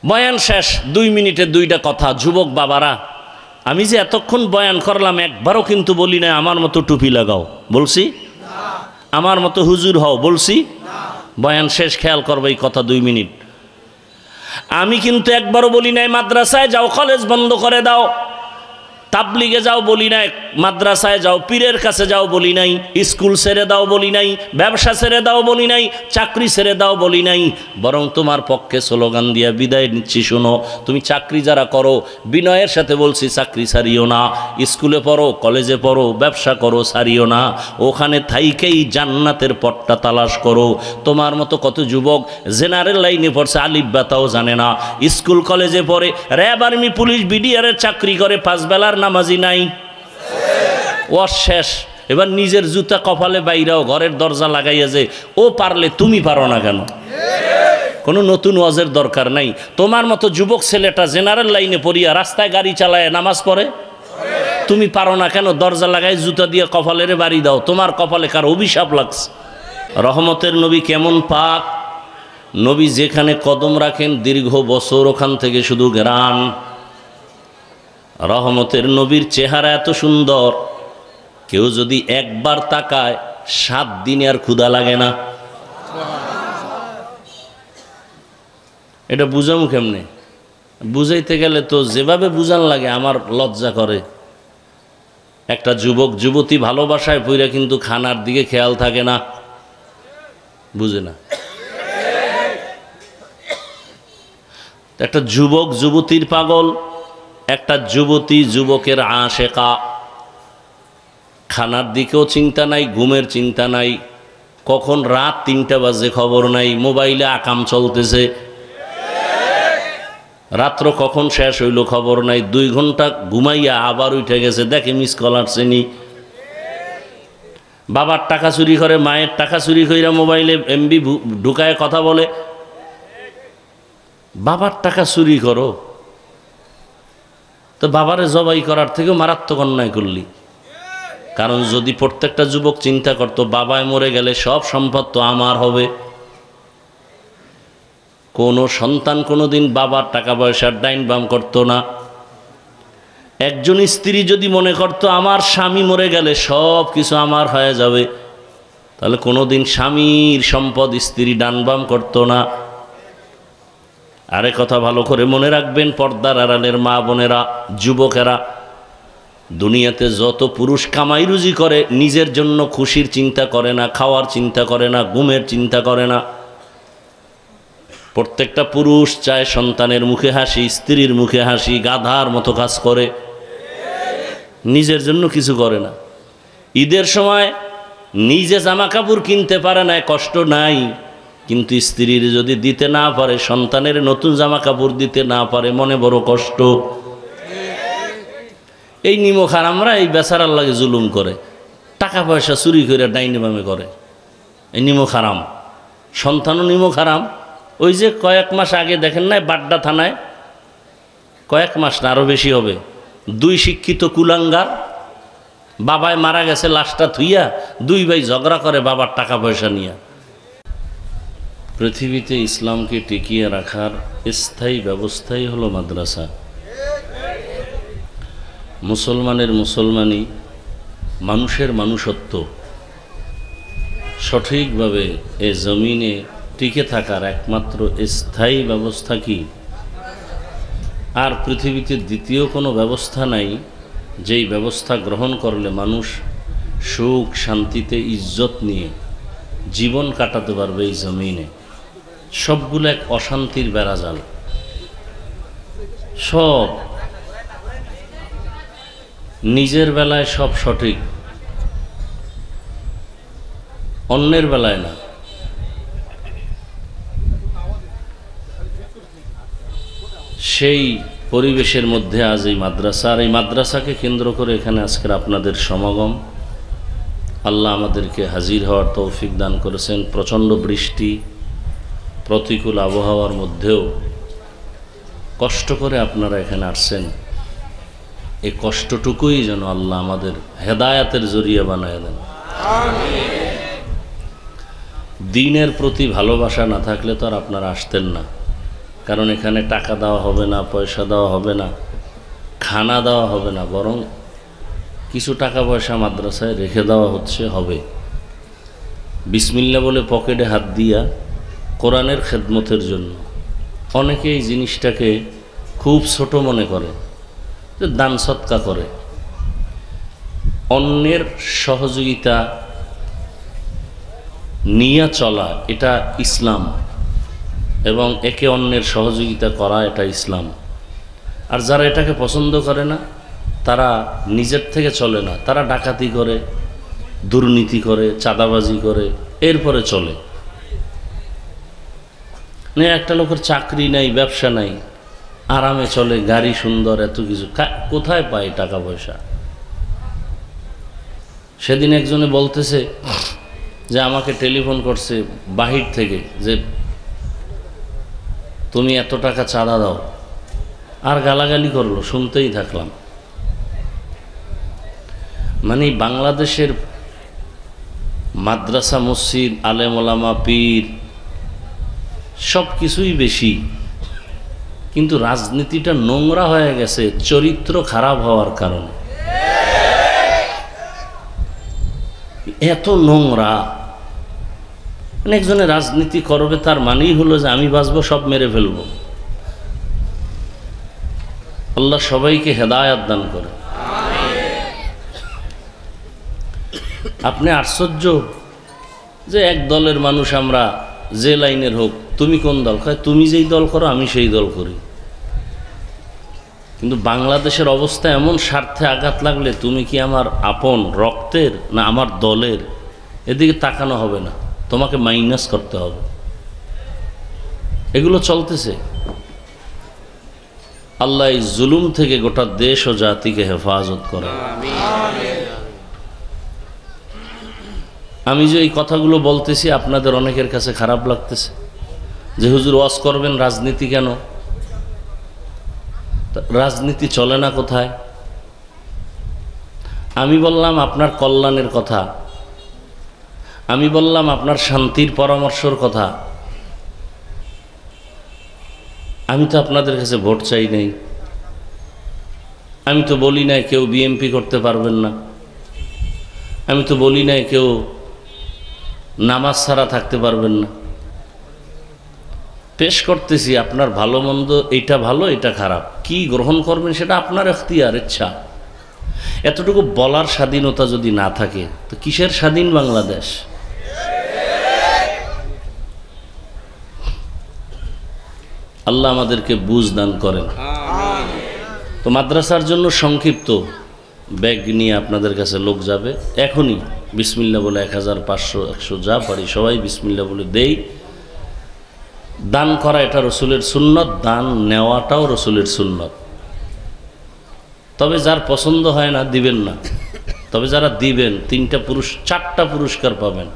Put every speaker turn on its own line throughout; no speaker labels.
বয়ান শেষ, 2 মিনিটে 2টা কথা। যুবক বাবারা, আমি যে এতক্ষণ বয়ান করলাম একবারও কিন্তু বলি না আমার মতো টুপি লাগাও, বলছি? আমার মতো হুজুর হও, বলছি? বয়ান শেষ, খেয়াল করবে এই কথা 2 মিনিট। আমি কিন্তু একবারও বলি নাই মাদ্রাসায় যাও, কলেজ বন্ধ করে দাও। তাবলিগে যাও বলি নাই, মাদ্রাসায় যাও, পীরের কাছে যাও বলি নাই, স্কুল ছেড়ে দাও বলি নাই, ব্যবসা ছেড়ে দাও বলি নাই, চাকরি ছেড়ে দাও বলি নাই। বরং তোমার পক্ষে স্লোগান দিয়া বিদায় নিচ্ছি, শোনো। তুমি চাকরি যারা করো, বিনয়ের সাথে বলছি চাকরি ছাড়িও না। স্কুলে পড়ো, কলেজে পড়ো, ব্যবসা করো, ছাড়িও না। ওখানে থাইকেই জান্নাতের পথটা তালাশ করো। তোমার মতো কত যুবক জেনারেল লাইনে পড়ছে, আলিফ বাতাও জানে না, স্কুল কলেজে পড়ে, র্যাব, আর্মি, পুলিশ, বিডিআরের চাকরি করে, 5 বেলার নামাজি নাই। ও শেষ। এবার নিজের জুতা কপালে বাইরাও, ঘরের দরজা লাগাইয়া যে ও পারলে তুমি পারো না কেন? কোনো নতুন ওয়াজের দরকার নাই। তোমার মতো যুবক ছেলেটা জেনারেল লাইনে পড়িয়া রাস্তায় গাড়ি চালায় নামাজ পড়ে, তুমি পারো না কেন? দরজা লাগাই জুতা দিয়ে কপালের বাড়ি দাও। তোমার কপালে কার অভিশাপ লাগছে? রহমতের নবী কেমন পাক! নবী যেখানে কদম রাখেন দীর্ঘ বছর ওখান থেকে শুধু ঘ্রাণ। রহমতের নবীর চেহারা এত সুন্দর, কেউ যদি একবার তাকায় 7 দিনে আর ক্ষুধা লাগে না। এটা বুঝামু কেমনে? বুঝাইতে গেলে তো যেভাবে বুঝান লাগে আমার লজ্জা করে। একটা যুবক যুবতী ভালোবাসায় পইরা কিন্তু খানার দিকে খেয়াল থাকে না, বুঝে না। একটা যুবক যুবতীর পাগল, একটা যুবতী যুবকের আশেকা। খানার দিকেও চিন্তা নাই, ঘুমের চিন্তা নাই, কখন রাত 3টা বাজে খবর নাই, মোবাইলে আকাম চলতেছে, রাত্র কখন শেষ হইল খবর নাই, 2 ঘন্টা ঘুমাইয়া আবার উঠে গেছে, দেখে মিস কল আসছেনি। বাবার টাকা চুরি করে, মায়ের টাকা চুরি কইরা মোবাইলে এমবি ঢুকায় কথা বলে। বাবার টাকা চুরি করো তো বাবারে জবাই করার থেকেও মারাত্মক অন্যায় করলি। কারণ যদি প্রত্যেকটা যুবক চিন্তা করতো বাবায় মরে গেলে সব সম্পদ তো আমার হবে, কোনো সন্তান কোনোদিন বাবার টাকা পয়সার ডাইন বাম করতো না। একজন স্ত্রী যদি মনে করতো আমার স্বামী মরে গেলে সব কিছু আমার হয়ে যাবে, তাহলে কোনোদিন স্বামীর সম্পদ স্ত্রী ডান বাম করতো না। আরে কথা ভালো করে মনে রাখবেন, পর্দার আড়ালের মা বোনেরা, যুবকেরা, দুনিয়াতে যত পুরুষ কামাই রুজি করে নিজের জন্য খুশির চিন্তা করে না, খাওয়ার চিন্তা করে না, ঘুমের চিন্তা করে না। প্রত্যেকটা পুরুষ চায় সন্তানের মুখে হাসি, স্ত্রীর মুখে হাসি, গাধার মতো কাজ করে, নিজের জন্য কিছু করে না। ঈদের সময় নিজে জামা কাপড় কিনতে পারে না, কষ্ট নাই, কিন্তু স্ত্রীর যদি দিতে না পারে, সন্তানের নতুন জামা কাপড় দিতে না পারে, মনে বড় কষ্ট। এই নিমক হারামরা এই বেচারার লাগে জুলুম করে, টাকা পয়সা চুরি করে ডাইনে বামে করে। এই নিমক হারাম, সন্তানও নিমক হারাম। ওই যে কয়েক মাস আগে দেখেন না বাড্ডা থানায়, কয়েক মাস না আরও বেশি হবে, 2 শিক্ষিত কুলাঙ্গার, বাবায় মারা গেছে, লাশটা থুইয়া 2 ভাই ঝগড়া করে বাবার টাকা পয়সা নিয়ে। পৃথিবীতে ইসলামকে টিকিয়ে রাখার স্থায়ী ব্যবস্থাই হলো মাদ্রাসা। মুসলমানের মুসলমানি, মানুষের মানুষত্ব সঠিকভাবে এ জমিনে টিকে থাকার একমাত্র স্থায়ী ব্যবস্থা কি? আর পৃথিবীতে দ্বিতীয় কোনো ব্যবস্থা নাই যেই ব্যবস্থা গ্রহণ করলে মানুষ সুখ শান্তিতে ইজ্জত নিয়ে জীবন কাটাতে পারবে এই জমিনে। সবগুলো এক অশান্তির বেড়াজাল, সব নিজের বেলায় সব সঠিক, অন্যের বেলায় না। সেই পরিবেশের মধ্যে আজ এই মাদ্রাসা, আর এই মাদ্রাসাকে কেন্দ্র করে এখানে আজকের আপনাদের সমাগম। আল্লাহ আমাদেরকে হাজির হওয়ার তৌফিক দান করেছেন। প্রচণ্ড বৃষ্টি, প্রতিকূল আবহাওয়ার মধ্যেও কষ্ট করে আপনারা এখানে আসছেন। এই কষ্টটুকুই যেন আল্লাহ আমাদের হেদায়াতের জরিয়া বানায় দেন। দ্বীনের প্রতি ভালোবাসা না থাকলে তো আর আপনারা আসতেন না। কারণ এখানে টাকা দেওয়া হবে না, পয়সা দেওয়া হবে না, খানা দেওয়া হবে না, বরং কিছু টাকা পয়সা মাদ্রাসায় রেখে দেওয়া হবে। বিসমিল্লাহ বলে পকেটে হাত দিয়া কোরআনের খেদমতের জন্য। অনেকে এই জিনিসটাকে খুব ছোট মনে করে, যে দান সৎকা করে। অন্যের সহযোগিতা নিয়ে চলা এটা ইসলাম, এবং একে অন্যের সহযোগিতা করা এটা ইসলাম। আর যারা এটাকে পছন্দ করে না, তারা নিজের থেকে চলে না, তারা ডাকাতি করে, দুর্নীতি করে, চাঁদাবাজি করে, এরপরে চলে। একটা লোকের চাকরি নাই, ব্যবসা নাই, আরামে চলে, গাড়ি সুন্দর, এত কিছু, কোথায় পায় টাকা পয়সা? সেদিন একজনে বলতেছে যে আমাকে টেলিফোন করছে বাহির থেকে, যে তুমি এত টাকা চাঁদা দাও, আর গালাগালি করলো, শুনতেই থাকলাম। মানে বাংলাদেশের মাদ্রাসা, মসজিদ, আলেম ওলামা, পীর সব কিছুই বেশি, কিন্তু রাজনীতিটা নোংরা হয়ে গেছে চরিত্র খারাপ হওয়ার কারণে। এত নোংরা, মানে একজনে রাজনীতি করবে তার মানেই হলো যে আমি বাঁচবো, সব মেরে ফেলবো। আল্লাহ সবাইকে হেদায়াত দান করে। আপনি আশ্চর্য যে এক দলের মানুষ, আমরা যে লাইনের হোক, তুমি কোন দল? কয় তুমি যেই দল করো আমি সেই দল করি। কিন্তু বাংলাদেশের অবস্থা এমন, স্বার্থে আঘাত লাগলে তুমি কি আমার আপন রক্তের না আমার দলের, এদিকে তাকানো হবে না, তোমাকে মাইনাস করতে হবে। এগুলো চলতেছে। আল্লাহ এই জুলুম থেকে গোটা দেশ ও জাতিকে হেফাজত করে। আমি যে এই কথাগুলো বলতেছি, আপনাদের অনেকের কাছে খারাপ লাগতেছে যে হুজুর ওয়াজ করবেন, রাজনীতি কেন? রাজনীতি চলে না কোথায়? আমি বললাম আপনার কল্যাণের কথা, আমি বললাম আপনার শান্তির পরামর্শর কথা। আমি তো আপনাদের কাছে ভোট চাই নাই, আমি তো বলি নাই কেউ বিএমপি করতে পারবেন না, আমি তো বলি নাই কেউ নামাজ ছাড়া থাকতে পারবেন না। পেশ করতেছি আপনার ভালো মন্দ, এটা ভালো এটা খারাপ, কি গ্রহণ করবেন সেটা আপনার এখতিয়ার, ইচ্ছা। এতটুকু বলার স্বাধীনতা যদি না থাকে তো কিসের স্বাধীন বাংলাদেশ? আল্লাহ আমাদেরকে বুঝ দান করেন। তো মাদ্রাসার জন্য সংক্ষিপ্ত ব্যাগ নিয়ে আপনাদের কাছে লোক যাবে এখনই। বিসমিল্লাহ বলে 1000, 500, 100 যা পারি সবাই বিসমিল্লাহ বলে দেই। দান করা এটা রসুলের সুন্নত, দান নেওয়াটাও রসুলের সুন্নত। তবে যার পছন্দ হয় না দিবেন না, তবে যারা দিবেন 4টা পুরস্কার পাবেন।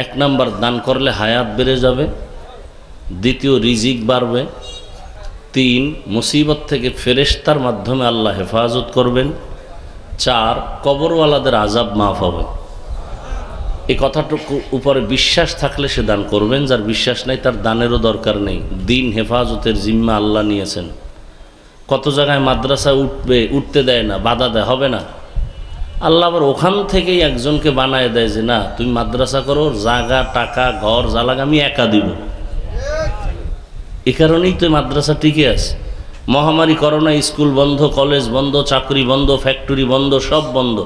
1 নাম্বার, দান করলে হায়াত বেড়ে যাবে। 2, রিজিক বাড়বে। 3, মুসিবত থেকে ফেরেশতার মাধ্যমে আল্লাহ হেফাজত করবেন। 4, কবরওয়ালাদের আযাব মাফ হবে। এই কথাটুকু উপরে বিশ্বাস থাকলে সে দান করবেন, যার বিশ্বাস নাই তার দানেরও দরকার নেই। দিন হেফাজতের জিম্মা আল্লাহ নিয়েছেন। কত জায়গায় মাদ্রাসা উঠতে দেয় না, বাধা দেয়, হবে না। আল্লাহ আবার ওখান থেকেই একজনকে বানায় দেয় যে না তুমি মাদ্রাসা করো, জায়গা, টাকা, ঘর, জালাগা আমি একা দিব। এ কারণেই তো মাদ্রাসা টিকে আছে। মহামারী করোনা, স্কুল বন্ধ, কলেজ বন্ধ, চাকরি বন্ধ, ফ্যাক্টরি বন্ধ, সব বন্ধ,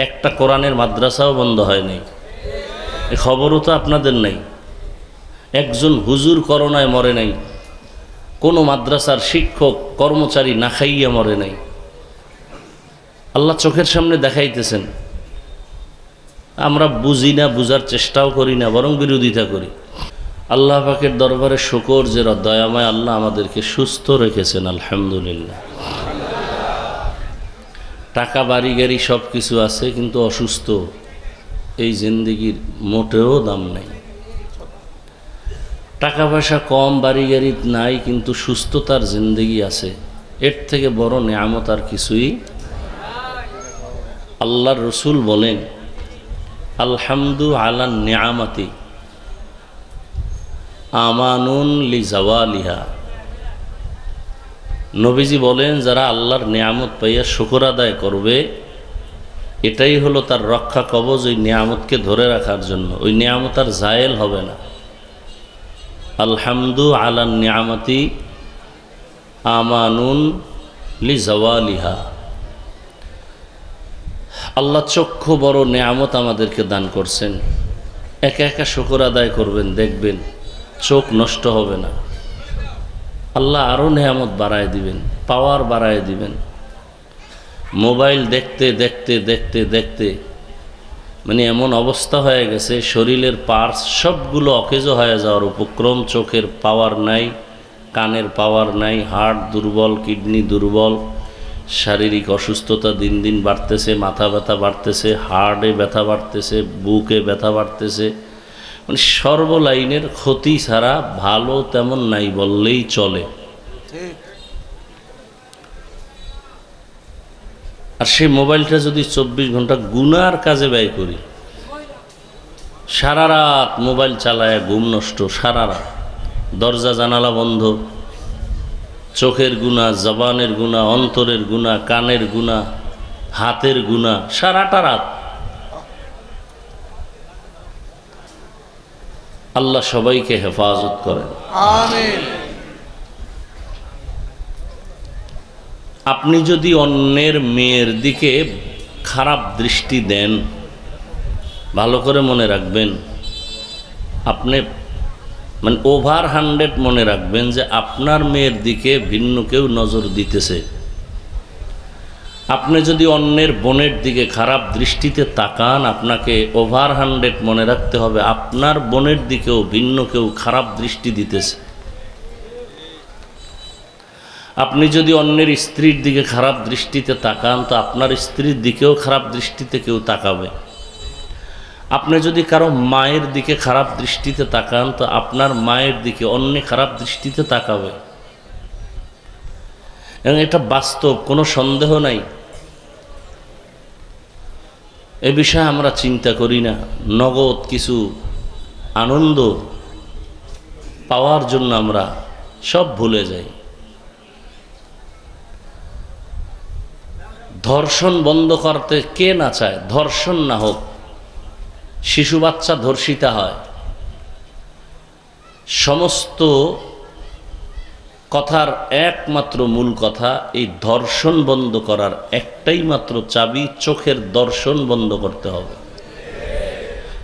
একটা কোরআনের মাদ্রাসাও বন্ধ হয়নি। এ খবরও তো আপনাদের নাই। একজন হুজুর করোনায় মরে নাই, কোনো মাদ্রাসার শিক্ষক কর্মচারী না খাইয়া মরে নাই। আল্লাহ চোখের সামনে দেখাইতেছেন। আমরা বুঝি না, বুঝার চেষ্টাও করি না, বরং বিরোধিতা করি। আল্লাহ পাকের দরবারে শুকর যে দয়াময় আল্লাহ আমাদেরকে সুস্থ রেখেছেন, আলহামদুলিল্লাহ। টাকা, বাড়ি, গাড়ি সব কিছু আছে, কিন্তু অসুস্থ এই জিন্দেগির মোটেও দাম নাই। টাকা পয়সা কম, বাড়ি গাড়ি নাই, কিন্তু সুস্থতার জিন্দেগি আছে। এর থেকে বড় নেয়ামত আর কিছুই। আল্লাহর রসুল বলেন আলহামদু আলা নিয়ামাতি, আমানুন লিজাওয়ালিহা। নবীজি বলেন যারা আল্লাহর নিয়ামত পাইয়া শুকর আদায় করবে এটাই হলো তার রক্ষা কবচ, ওই নিয়ামতকে ধরে রাখার জন্য। ওই নিয়ামত আর জায়েল হবে না। আলহামদু আলান নিয়ামতি আমানুন লিজাওয়ালিহা। আল্লাহ চক্ষু বড় নিয়ামত আমাদেরকে দান করছেন। একা একা শুকর আদায় করবেন, দেখবেন চোখ নষ্ট হবে না। আল্লাহ আরও নিয়ামত বাড়ায় দিবেন, পাওয়ার বাড়ায় দিবেন। মোবাইল দেখতে দেখতে দেখতে দেখতে মানে এমন অবস্থা হয়ে গেছে, শরীরের পার্টস সবগুলো অকেজ হয়ে যাওয়ার উপক্রম। চোখের পাওয়ার নাই, কানের পাওয়ার নাই, হার্ট দুর্বল, কিডনি দুর্বল, শারীরিক অসুস্থতা দিন দিন বাড়তেছে, মাথা ব্যথা বাড়তেছে, হার্টে ব্যথা বাড়তেছে, বুকে ব্যথা বাড়তেছে। মানে সর্বলাইনের ক্ষতি ছাড়া ভালো তেমন নাই বললেই চলে। আর সেই মোবাইলটা যদি 24 ঘন্টা গুনার কাজে ব্যয় করি, সারা রাত মোবাইল চালায় ঘুম নষ্ট, সারা রাত দরজা জানালা বন্ধ, চোখের গুনাহ, জবানের গুনাহ, অন্তরের গুনাহ, কানের গুনাহ, হাতের গুনাহ, সারাটা রাত। আল্লাহ সবাইকে হেফাজত করেন, আমিন। আপনি যদি অন্যের মেয়ের দিকে খারাপ দৃষ্টি দেন, ভালো করে মনে রাখবেন, আপনি মানে ওভার 100 মনে রাখবেন যে আপনার মেয়ের দিকে ভিন্ন কেউ নজর দিতেছে। আপনি যদি অন্যের বোনের দিকে খারাপ দৃষ্টিতে তাকান, আপনাকে ওভার 100 মনে রাখতে হবে আপনার বোনের দিকেও ভিন্ন কেউ খারাপ দৃষ্টি দিতেছে। আপনি যদি অন্যের স্ত্রীর দিকে খারাপ দৃষ্টিতে তাকান তো আপনার স্ত্রীর দিকেও খারাপ দৃষ্টিতে কেউ তাকাবে। আপনি যদি কারো মায়ের দিকে খারাপ দৃষ্টিতে তাকান তো আপনার মায়ের দিকে অন্য খারাপ দৃষ্টিতে তাকাবে। এবং এটা বাস্তব, কোনো সন্দেহ নাই। এ বিষয়ে আমরা চিন্তা করি না। নগদ কিছু আনন্দ পাওয়ার জন্য আমরা সব ভুলে যাই। ধর্ষণ বন্ধ করতে কে না চায়? ধর্ষণ না হোক, শিশু বাচ্চা ধর্ষিতা হয়। সমস্ত কথার একমাত্র মূল কথা, এই ধর্ষণ বন্ধ করার একটাই মাত্র চাবি, চোখের দর্শন বন্ধ করতে হবে।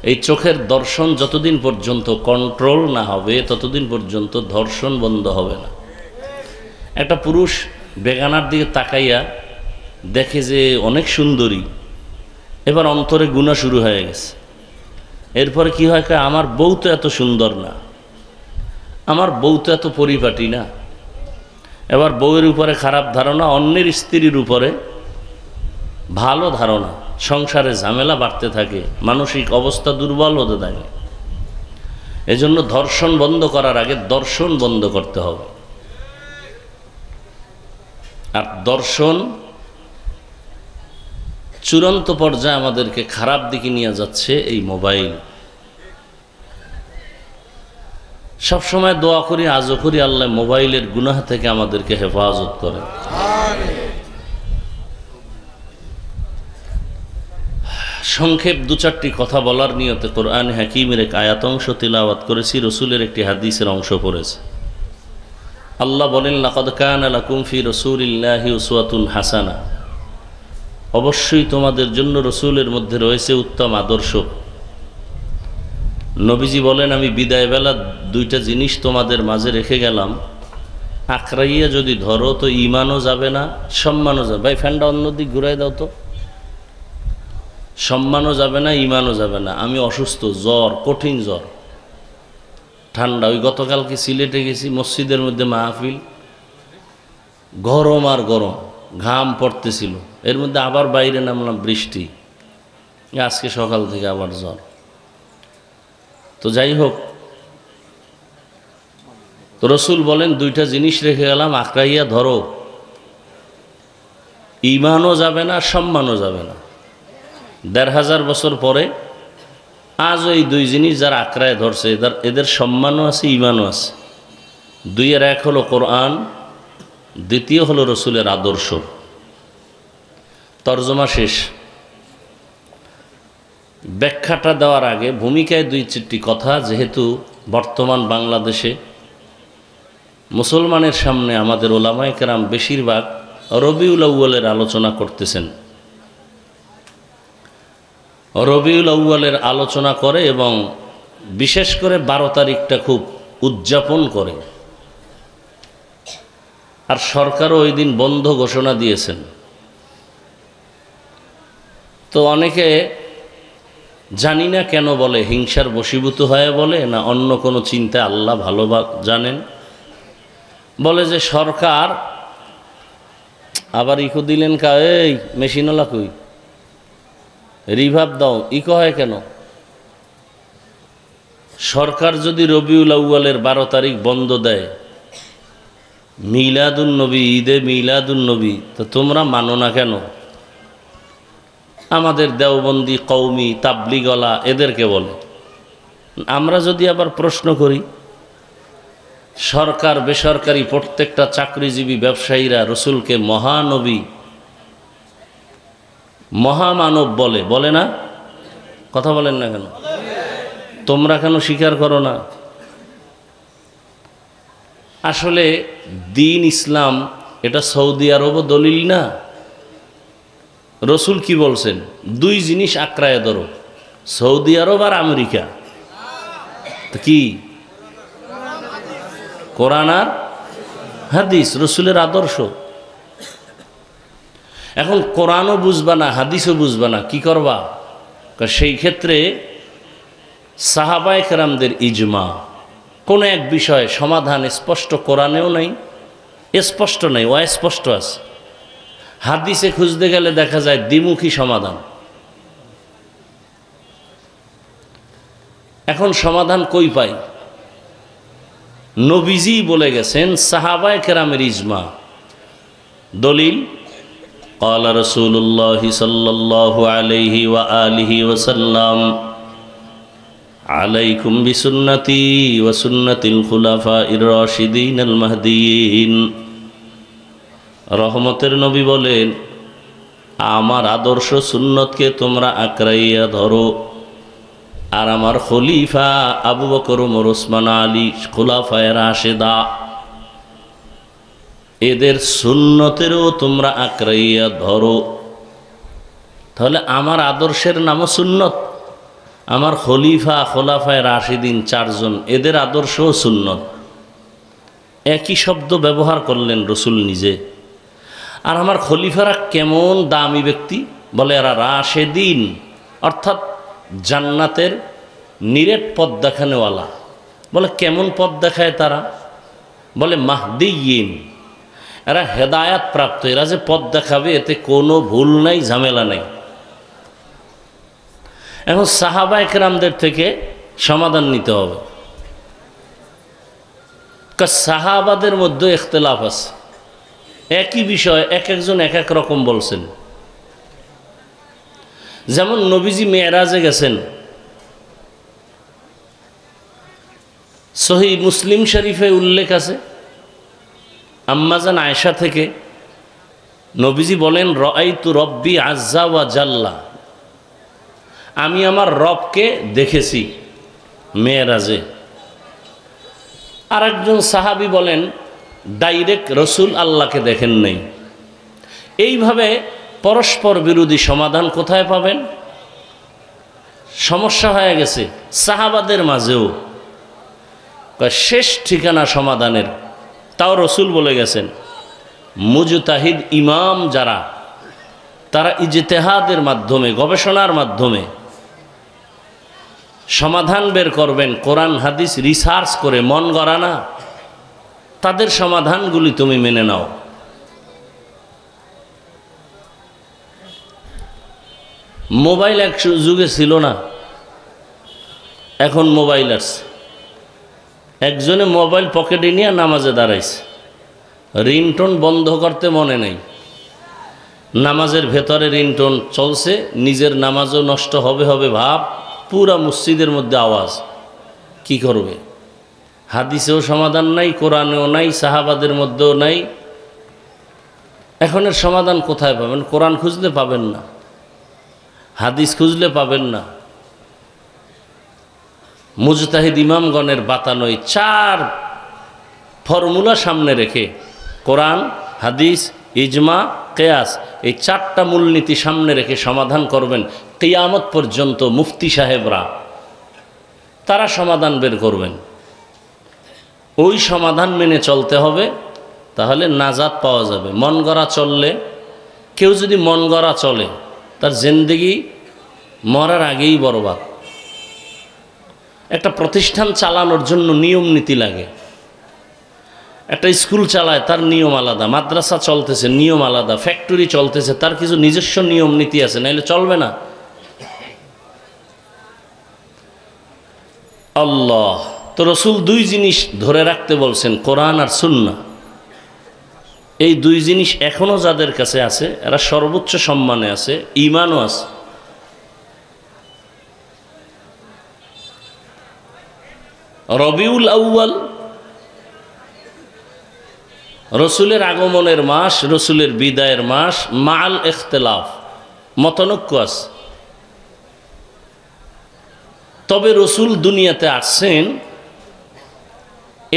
এই চোখের দর্শন যতদিন পর্যন্ত কন্ট্রোল না হবে ততদিন পর্যন্ত ধর্ষণ বন্ধ হবে না। একটা পুরুষ বেগানার দিকে তাকাইয়া দেখে যে অনেক সুন্দরী, এবার অন্তরে গুনাহ শুরু হয়ে গেছে। এরপরে কি হয়, আমার বউ তো এত সুন্দর না, আমার বউ তো এত পরিপাটি না। এবার বউয়ের উপরে খারাপ ধারণা, অন্যের স্ত্রীর উপরে ভালো ধারণা, সংসারে ঝামেলা বাড়তে থাকে, মানসিক অবস্থা দুর্বল হতে থাকে। এজন্য ধর্ষণ বন্ধ করার আগে দর্শন বন্ধ করতে হবে। আর দর্শন চূড়ান্ত পর্যায়ে আমাদেরকে খারাপ দিকে নিয়ে যাচ্ছে এই মোবাইল। সবসময় দোয়া করি, আজও করি, আল্লাহ মোবাইলের গুনাহ থেকে আমাদেরকে হেফাজত করেন। সংক্ষেপ 2-4টি কথা বলার নিয়তে কোরআন হাকিমের এক আয়াত অংশ তিলাওয়াত করেছি, রসুলের একটি হাদিসের অংশ পড়েছে। আল্লাহ বলেন, লাকাদ কানা লাকুম ফি রাসূলিল্লাহি উসওয়াতুন হাসানা। অবশ্যই তোমাদের জন্য রসুলের মধ্যে রয়েছে উত্তম আদর্শ। নবীজি বলেন, আমি বিদায় বেলা 2টা জিনিস তোমাদের মাঝে রেখে গেলাম, আঁকড়াইয়া যদি ধরো তো ঈমানও যাবে না, সম্মানও যাবে। ভাই ফ্যানটা অন্যদিক ঘুরাই দাও তো। সম্মানও যাবে না, ঈমানও যাবে না। আমি অসুস্থ, জ্বর, কঠিন জ্বর, ঠান্ডা। ওই গতকালকে সিলেটে গেছি, মসজিদের মধ্যে মাহফিল, গরম আর গরম, ঘাম পড়তেছিল। এর মধ্যে আবার বাইরে নামলাম, বৃষ্টি, আজকে সকাল থেকে আবার জ্বর। তো যাই হোক, তো রসুল বলেন 2টা জিনিস রেখে গেলাম, আঁকড়াইয়া ধরো, ঈমানও যাবে না, সম্মানও যাবে না। 1500 বছর পরে আজও এই দুই জিনিস যারা আঁকড়ায় ধরছে এদের সম্মানও আছে, ইমানও আছে। দুইয়ের এক হলো কোরআন, দ্বিতীয় হলো রসুলের আদর্শ। তর্জমা শেষ। ব্যাখ্যাটা দেওয়ার আগে ভূমিকায় দুই চারটি কথা, যেহেতু বর্তমান বাংলাদেশে মুসলমানের সামনে আমাদের ওলামায়ে কেরাম বেশিরভাগ রবিউল আউয়ালের আলোচনা করতেছেন, রবিউল আউয়ালের আলোচনা করে এবং বিশেষ করে 12 তারিখটা খুব উদযাপন করে। আর সরকারও ওই দিন বন্ধ ঘোষণা দিয়েছেন। তো অনেকে জানি না কেন বলে, হিংসার বশীভূত হয়ে বলে না অন্য কোনো চিন্তা, আল্লাহ ভালো জানেন, বলে যে সরকার আবার ইকো দিলেন কা, এই মেশিনওয়ালা কই, রিভাব দাও, ইকো হয় কেন? সরকার যদি রবিউল আউয়ালের 12 তারিখ বন্ধ দেয়, মিলাদুন নবী, ঈদে মিলাদুন নবী, তো তোমরা মানো না কেন? আমাদের দেওবন্দি, কওমি, তাবলিগওয়ালা এদেরকে বলে। আমরা যদি আবার প্রশ্ন করি, সরকার বেসরকারি প্রত্যেকটা চাকরিজীবী ব্যবসায়ীরা রসুলকে মহানবী, মহামানব বলে, বলে না? কথা বলেন না কেন? তোমরা কেন স্বীকার করো না? আসলে দিন ইসলাম এটা সৌদি আরবও দলিল না। রসুল কি বলছেন? দুই জিনিস আঁকড়ায় ধরো, সৌদি আরব আর আমেরিকা। কি? কোরআন আর হাদিস, রসুলের আদর্শ। এখন কোরআনও বুঝবা না, হাদিসও বুঝবা না, কি করবা? সেই ক্ষেত্রে সাহাবায়ে কেরামদের ইজমা, কোনো এক বিষয়ে সমাধান স্পষ্ট কোরআনেও নাই, স্পষ্ট নাই, অস্পষ্ট আছে। হাদিসে খুঁজতে গেলে দেখা যায় দ্বিমুখী সমাধান। এখন সমাধান কই পাই? নবীজি বলে গেছেন, সাহাবায়ে কেরামের ইজমা। দলিল قال رسول الله صلى الله عليه وآله وسلم عليكم بسنتي وسنة الخلفاء الراشدين المهديين। রহমতের নবী বলেন, আমার আদর্শ সুন্নতকে তোমরা আঁকড়াইয়া ধরো, আর আমার খলিফা আবু বকর, ওমর, ওসমান, আলী, খুলাফায়ে রাশেদা, এদের সুন্নতেরও তোমরা আঁকড়াইয়া ধরো। তাহলে আমার আদর্শের নামও সুন্নত, আমার খলিফা, খোলাফায়ে রাশিদিন 4 জন, এদের আদর্শও সুন্নত। একই শব্দ ব্যবহার করলেন রসুল নিজে। আর আমার খলিফারা কেমন দামি ব্যক্তি? বলে এরা রাশেদিন, অর্থাৎ জান্নাতের নিরেট পথ দেখানেওয়ালা। বলে কেমন পথ দেখায় তারা? বলে মাহদিয়িন, এরা হেদায়াত প্রাপ্ত, এরা যে পথ দেখাবে এতে কোনো ভুল নাই, ঝামেলা নাই। এখন সাহাবায়ে কেরামদের থেকে সমাধান নিতে হবে। সাহাবাদের মধ্যে ইখতিলাফ আছে, একই বিষয় এক একজন এক এক রকম বলছেন। যেমন নবীজি মেরাজে গেছেন, সহিহ মুসলিম শরীফে উল্লেখ আছে আম্মাজান আয়েশা থেকে, নবীজি বলেন, রাআইতু রব্বি আজ্জা ওয়া জাল্লা, আমি আমার রবকে দেখেছি মেরাজে। আরেকজন সাহাবী বলেন, ডাইরেক্ট রসুল আল্লাহকে দেখেন নাই। এইভাবে পরস্পর বিরোধী সমাধান কোথায় পাবেন? সমস্যা হয়ে গেছে সাহাবাদের মাঝেও। শেষ ঠিকানা সমাধানের তাও রসুল বলে গেছেন, মুজতাহিদ ইমাম যারা, তারা ইজতেহাদের মাধ্যমে, গবেষণার মাধ্যমে সমাধান বের করবেন, কোরআন হাদিস রিসার্চ করে, মন গড়া না। তাদের সমাধানগুলি তুমি মেনে নাও। মোবাইল এক যুগে ছিল না, এখন মোবাইল আসছে। একজনে মোবাইল পকেটে নিয়ে নামাজে দাঁড়াইছে, রিংটোন বন্ধ করতে মনে নেই, নামাজের ভেতরে রিংটোন চলছে, নিজের নামাজও নষ্ট হবে হবে ভাব, পুরা মসজিদের মধ্যে আওয়াজ, কি করবে? হাদিসেও সমাধান নাই, কোরআনেও নাই, সাহাবাদের মধ্যেও নাই। এখন এর সমাধান কোথায় পাবেন? কোরআন খুঁজলে পাবেন না, হাদিস খুঁজলে পাবেন না। মুজতাহিদ ইমামগণের বাতানোই 4 ফর্মুলা সামনে রেখে, কোরআন, হাদিস, ইজমা, কিয়াস, এই 4টা মূলনীতি সামনে রেখে সমাধান করবেন। কিয়ামত পর্যন্ত মুফতি সাহেবরা তারা সমাধান বের করবেন। ওই সমাধান মেনে চলতে হবে, তাহলে নাজাত পাওয়া যাবে। মন গড়া চললে, কেউ যদি মন গড়া চলে, তার জিন্দেগি মরার আগেই বরবাদ। একটা প্রতিষ্ঠান চালানোর জন্য নিয়ম নীতি লাগে। একটা স্কুল চালায়, তার নিয়ম আলাদা। মাদ্রাসা চলতেছে, নিয়ম আলাদা। ফ্যাক্টরি চলতেছে, তার কিছু নিজস্ব নিয়ম নীতি আছে, নাইলে চলবে না। আল্লাহ তো রসুল 2 জিনিস ধরে রাখতে বলছেন, কোরআন আর সুন্নাহ। এই 2 জিনিস এখনো যাদের কাছে আছে, এরা সর্বোচ্চ সম্মানে আছে, ঈমানও আছে। রবিউল আউয়াল রসুলের আগমনের মাস, রসুলের বিদায়ের মাস, মাল ইখতিলাফ, মতনৈক্য আছে। তবে রসুল দুনিয়াতে আসছেন,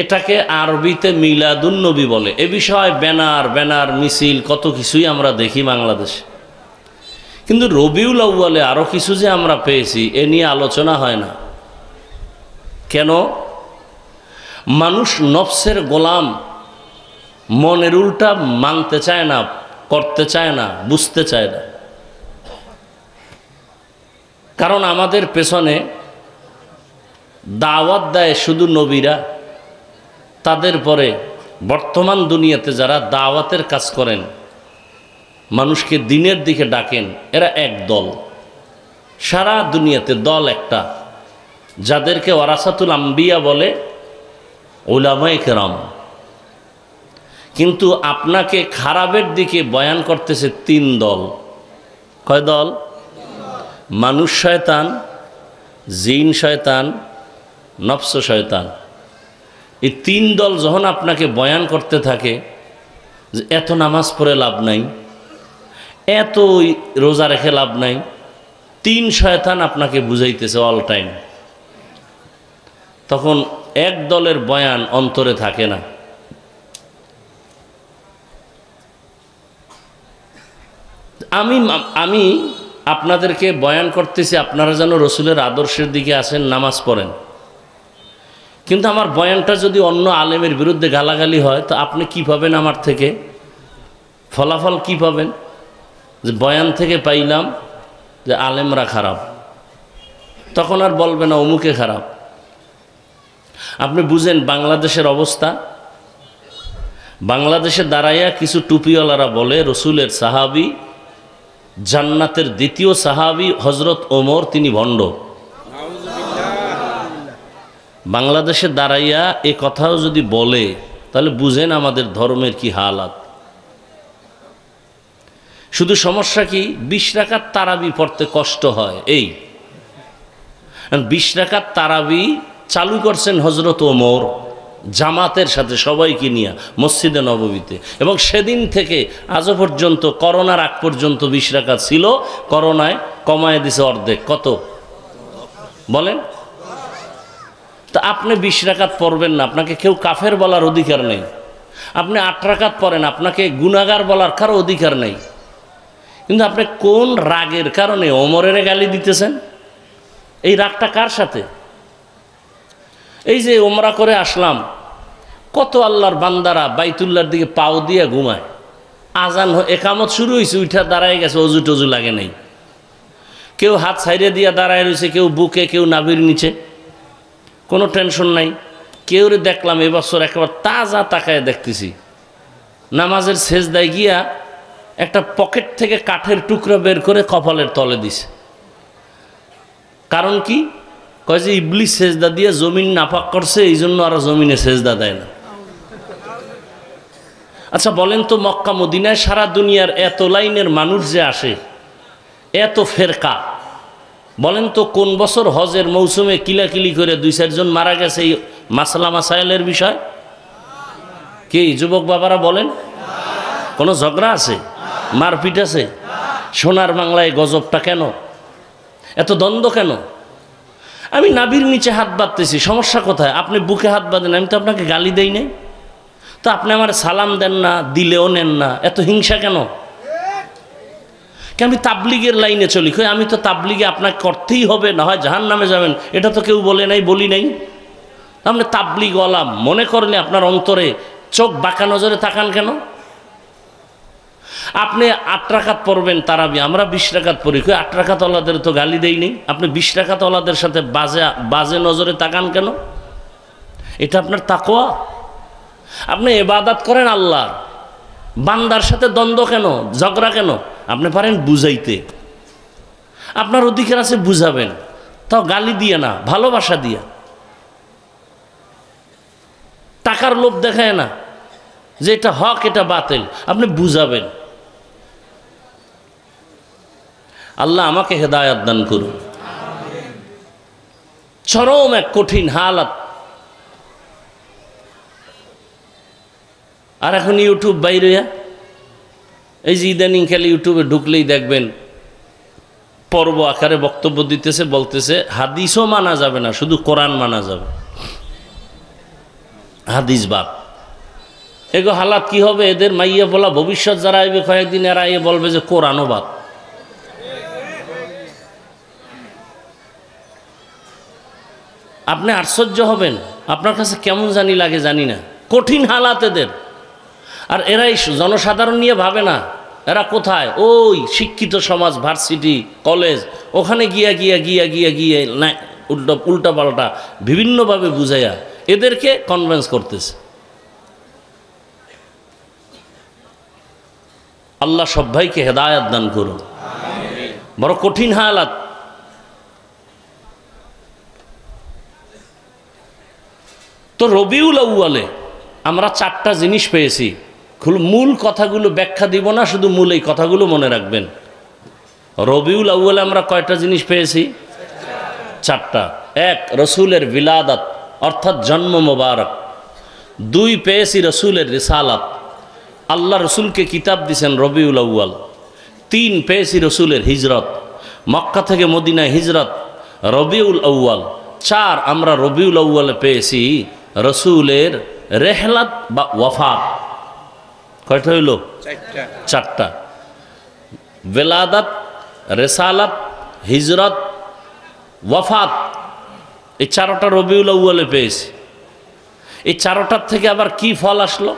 এটাকে আরবিতে মিলাদুন নবী বলে। এ বিষয়ে ব্যানার মিছিল কত কিছুই আমরা দেখি বাংলাদেশে, কিন্তু রবিউল আউয়ালে আরও কিছু যে আমরা পেয়েছি, এ নিয়ে আলোচনা হয় না। কেন? মানুষ নফসের গোলাম, মনের উল্টা মানতে চায় না, করতে চায় না, বুঝতে চায় না। কারণ আমাদের পেছনে দাওয়াত দেয় শুধু নবীরা, তাদের পরে বর্তমান দুনিয়াতে যারা দাওয়াতের কাজ করেন, মানুষকে দিনের দিকে ডাকেন, এরা এক দল। সারা দুনিয়াতে দল একটা, যাদেরকে ওয়ারাসাতুল আম্বিয়া বলে, উলামায়ে কেরাম। কিন্তু আপনাকে খারাপের দিকে বয়ান করতেছে 3 দল। কয় দল? মানুষ শয়তান, জিন শয়তান, নফস শয়তান। এই 3 দল যখন আপনাকে বয়ান করতে থাকে যে এত নামাজ পড়ে লাভ নাই, এত রোজা রেখে লাভ নাই, 3 শয়তান আপনাকে বুঝাইতেছে অল টাইম, তখন এক দলের বয়ান অন্তরে থাকে না। আমি আপনাদেরকে বয়ান করতেছি, আপনারা যেন রসুলের আদর্শের দিকে আসেন, নামাজ পড়েন। কিন্তু আমার বয়ানটা যদি অন্য আলেমের বিরুদ্ধে গালাগালি হয়, তো আপনি কি পাবেন আমার থেকে? ফলাফল কি পাবেন? যে বয়ান থেকে পাইলাম যে আলেমরা খারাপ, তখন আর বলবে না অমুকে খারাপ। আপনি বুঝেন বাংলাদেশের অবস্থা। বাংলাদেশে দাঁড়াইয়া কিছু টুপিওয়ালারা বলে রসুলের সাহাবী, জান্নাতের 2য় সাহাবী হজরত ওমর, তিনি ভণ্ড। বাংলাদেশে দাঁড়াইয়া এ কথাও যদি বলে, তাহলে বুঝেন আমাদের ধর্মের কি হালাত। শুধু সমস্যা কি, 20 রাকাত তারাবি পড়তে কষ্ট হয়। এই 20 রাকাত তারাবি চালু করছেন হজরত ওমর, জামাতের সাথে সবাইকে নিয়ে মসজিদে নববীতে, এবং সেদিন থেকে আজও পর্যন্ত, করোনার আগ পর্যন্ত 20 রাকাত ছিল। করোনায় কমায় দিছে অর্ধেক। কত বলেন? তা আপনি 20 রাকাত পড়বেন না, আপনাকে কেউ কাফের বলার অধিকার নেই। আপনি 8 রাকাত পড়েন, আপনাকে গুনাহগার বলার কারো অধিকার নেই। কিন্তু আপনি কোন রাগের কারণে ওমরের গালি দিতেছেন? এই রাগটা কার সাথে? এই যে ওমরা করে আসলাম, কত আল্লাহর বান্দারা বাইতুল্লাহর দিকে পাও দিয়ে ঘুমায়, আজান একামত শুরু হয়েছে, উঠা দাঁড়ায় গেছে, অজু টজু লাগে নাই। কেউ হাত ছাইড়ে দিয়ে দাঁড়ায় রয়েছে, কেউ বুকে, কেউ নাভির নিচে, কোনো টেনশন নাই। কেউ দেখলাম এবছর একেবারে তাজা তাকায় দেখতেছি, নামাজের সেজদায় গিয়া একটা পকেট থেকে কাঠের টুকরা বের করে কপালের তলে দিছে। কারণ কি? কয় যে ইবলিস সেজদা দিয়ে জমিন নাপাক করছে, এই জন্য আর জমিনে সেজদা দেয় না। আচ্ছা বলেন তো, মক্কা মদিনায় সারা দুনিয়ার এত লাইনের মানুষ যে আসে, এত ফেরকা, বলেন তো কোন বছর হজের মৌসুমে কিলাকিলি করে 2-4 জন মারা গেছে এই মাসলা মাসাইলের বিষয়? কি যুবক বাবারা বলেন? কোনো ঝগড়া আছে? মারপিট আছে? সোনার বাংলায় গজবটা কেন? এত দ্বন্দ্ব কেন? আমি নাভির নিচে হাত বাঁধতেছি, সমস্যা কোথায়? আপনি বুকে হাত বাঁধেন, আমি তো আপনাকে গালি দেই নাই। তো আপনি আমার সালাম দেন না, দিলেও নেন না, এত হিংসা কেন? আমি তাবলিগের লাইনে চলি, আমি তো তাবলিগে আপনাকে করতেই হবে, না হয় জাহান্নামে যাবেন, এটা তো কেউ বলে নাই, বলি নাই। আপনি তাবলিগ ওয়ালা মনে করলে আপনার অন্তরে চোখ বাঁকা নজরে তাকান কেন? আপনি 8 রাকাত পড়বেন তারাবি, আমরা 20 রাকাত পড়ি, 8 রাকাত ওয়ালাদের তো গালি দেই নেই। আপনি 20 রাকাত ওয়ালাদের সাথে বাজে নজরে তাকান কেন? এটা আপনার তাকওয়া? আপনি ইবাদত করেন আল্লাহ, বান্দার সাথে দ্বন্দ্ব কেন, ঝগড়া কেন? আপনি পারেন বুঝাইতে, আপনার অধিকার আছে বুঝাবেন, তাও গালি দিয়ে না, ভালোবাসা দিয়া। টাকার লোভ দেখায় না যে এটা হক এটা বাতিল, আপনি বুঝাবেন। আল্লাহ আমাকে হেদায়েত দান করুন। চরম এক কঠিন হালাত। আর এখন ইউটিউব বাইরে, এই যে ইদানিং খেলে ইউটিউবে ঢুকলেই দেখবেন পর্ব আকারে বক্তব্য দিতেছে, বলতেছে হাদিসও মানা যাবে না, শুধু কোরআন মানা যাবে। হাদিস বাদ। এগো হালাত কি হবে এদের? মাইয়া বলা ভবিষ্যৎ যারা আইবে কয়েকদিন, এরা এ বলবে যে কোরআনও বাদ। আপনি আশ্চর্য হবেন, আপনার কাছে কেমন জানি লাগে জানি না, কঠিন হালাত এদের। আর এরাই জনসাধারণ নিয়ে ভাবে না, এরা কোথায়? ওই শিক্ষিত সমাজ, ভার্সিটি, কলেজ, ওখানে গিয়ে উল্টা পাল্টা বিভিন্নভাবে বুঝাইয়া এদেরকে কনভিন্স করতেছে। আল্লাহ সব ভাইকে হেদায়েত দান করুন। বড় কঠিন হালাত। তো রবিউল আউয়ালে আমরা 4টা জিনিস পেয়েছি। মূল কথাগুলো ব্যাখ্যা দিব না, শুধু মূল এই কথাগুলো মনে রাখবেন। রবিউল আউয়ালে আমরা কয়টা জিনিস পেয়েছি? 4টা। 1, রসুলের বিলাদাত অর্থাৎ জন্ম মোবারক। 2, পেয়েছি রসুলের রিসালাত, আল্লাহ রসুলকে কিতাব দিয়েছেন রবিউল আউয়াল। 3, পেয়েছি রসুলের হিজরত, মক্কা থেকে মদিনায় হিজরত, রবিউল আউয়াল। 4, আমরা রবিউল আউয়ালে পেয়েছি রসুলের রেহলাত বা ওয়াফাত। কয়টা হইল? 4টা। বেলাদাত, রেসালাত, হিজরত, ওয়াফাত, এই 4টা রবিউল আউয়ালে পেয়েছি। এই 4টার থেকে আবার কি ফল আসলো?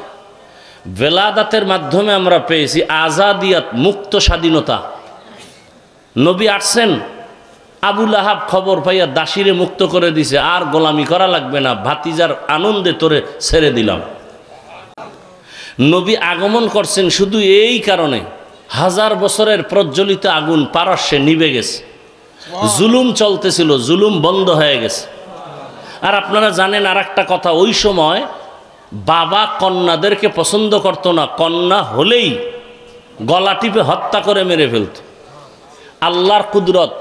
বেলাদাতের মাধ্যমে আমরা পেয়েছি আজাদিয়াত, মুক্ত স্বাধীনতা। নবী আসছেন, আবুল আহাব খবর পাইয়া দাসীরে মুক্ত করে দিছে, আর গোলামি করা লাগবে না, ভাতিজার আনন্দে তোরে ছেড়ে দিলাম। নবী আগমন করছেন শুধু এই কারণে, 1000 বছরের প্রজ্বলিত আগুন পারস্যে নিভে গেছে, জুলুম চলতেছিল, জুলুম বন্ধ হয়ে গেছে। আর আপনারা জানেন আর একটা কথা, ওই সময় বাবা কন্যাদেরকে পছন্দ করতো না, কন্যা হলেই গলা টিপে হত্যা করে মেরে ফেলত। আল্লাহর কুদরত,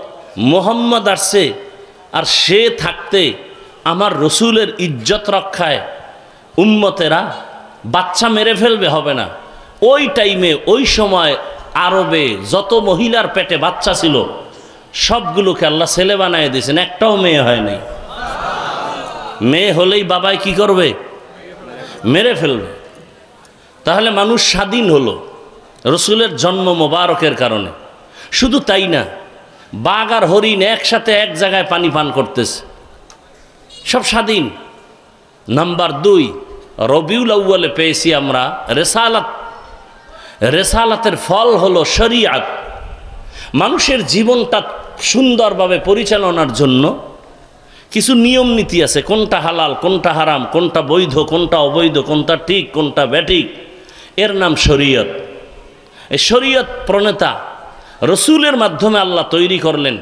মোহাম্মদ আসছে, আর সে থাকতে আমার রসুলের ইজ্জত রক্ষায় উম্মতেরা বাচ্চা মেরে ফেলবে, হবে না। ওই টাইমে ওই সময় আরবে যত মহিলার পেটে বাচ্চা ছিল সবগুলোকে আল্লাহ ছেলে বানায় দিয়েছেন, একটাও মেয়ে হয় নাই। মেয়ে হলেই বাবাই কি করবে? মেরে ফেলবে। তাহলে মানুষ স্বাধীন হলো রসুলের জন্ম মোবারকের কারণে। শুধু তাই না, বাঘ আর হরিণ একসাথে এক জায়গায় পানি পান করতেছে, সব স্বাধীন। নাম্বার 2, রবিউল আউয়ালে পেয়েছি আমরা রেসালাত। রেসালাতের ফল হলো শরিয়াত। মানুষের জীবনটা সুন্দরভাবে পরিচালনার জন্য কিছু নিয়ম নীতি আছে, কোনটা হালাল, কোনটা হারাম, কোনটা বৈধ, কোনটা অবৈধ, কোনটা ঠিক, কোনটা ব্যাঠিক, এর নাম শরীয়ত। এই শরীয়ত প্রণেতা রসুলের মাধ্যমে আল্লাহ তৈরি করলেন,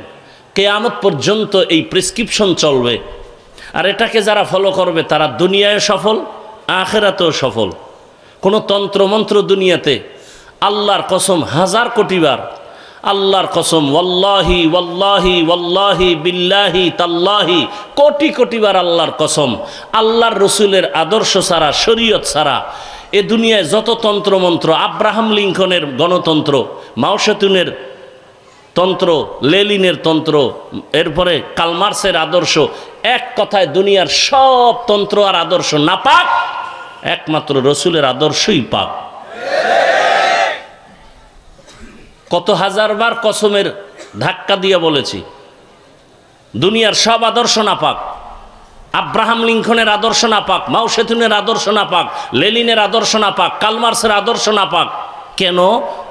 কিয়ামত পর্যন্ত এই প্রেসক্রিপশন চলবে। আর এটাকে যারা ফলো করবে তারা দুনিয়ায় সফল, আখিরাতেও সফল। কোনো তন্ত্রমন্ত্র দুনিয়াতে, আল্লাহর কসম 1000 কোটি বার আল্লাহর কসম, ওয়াল্লাহি ওয়াল্লাহি ওয়াল্লাহি বিল্লাহি তাল্লাহি, কোটি কোটিবার আল্লাহর কসম, আল্লাহর রসুলের আদর্শ ছাড়া, শরীয়ত ছাড়া এ দুনিয়ায় যত তন্ত্রমন্ত্র, আব্রাহাম লিঙ্কনের গণতন্ত্র, মাও সেতুনের তন্ত্র, লেলিনের তন্ত্র, এরপরে কালমার্সের আদর্শ, এক কথায় দুনিয়ার সব তন্ত্র আর আদর্শ নাপাক, একমাত্র রসুলের আদর্শই পাক। কত হাজারবার কসমের ধাক্কা দিয়ে বলেছি, দুনিয়ার সব আদর্শ নাপাক, আব্রাহাম লিঙ্কনের আদর্শ নাপাক, মাও সেতুনের আদর্শ নাপাক, লেনিনের আদর্শ নাপাক, কালমার্সের আদর্শ নাপাক। কেন?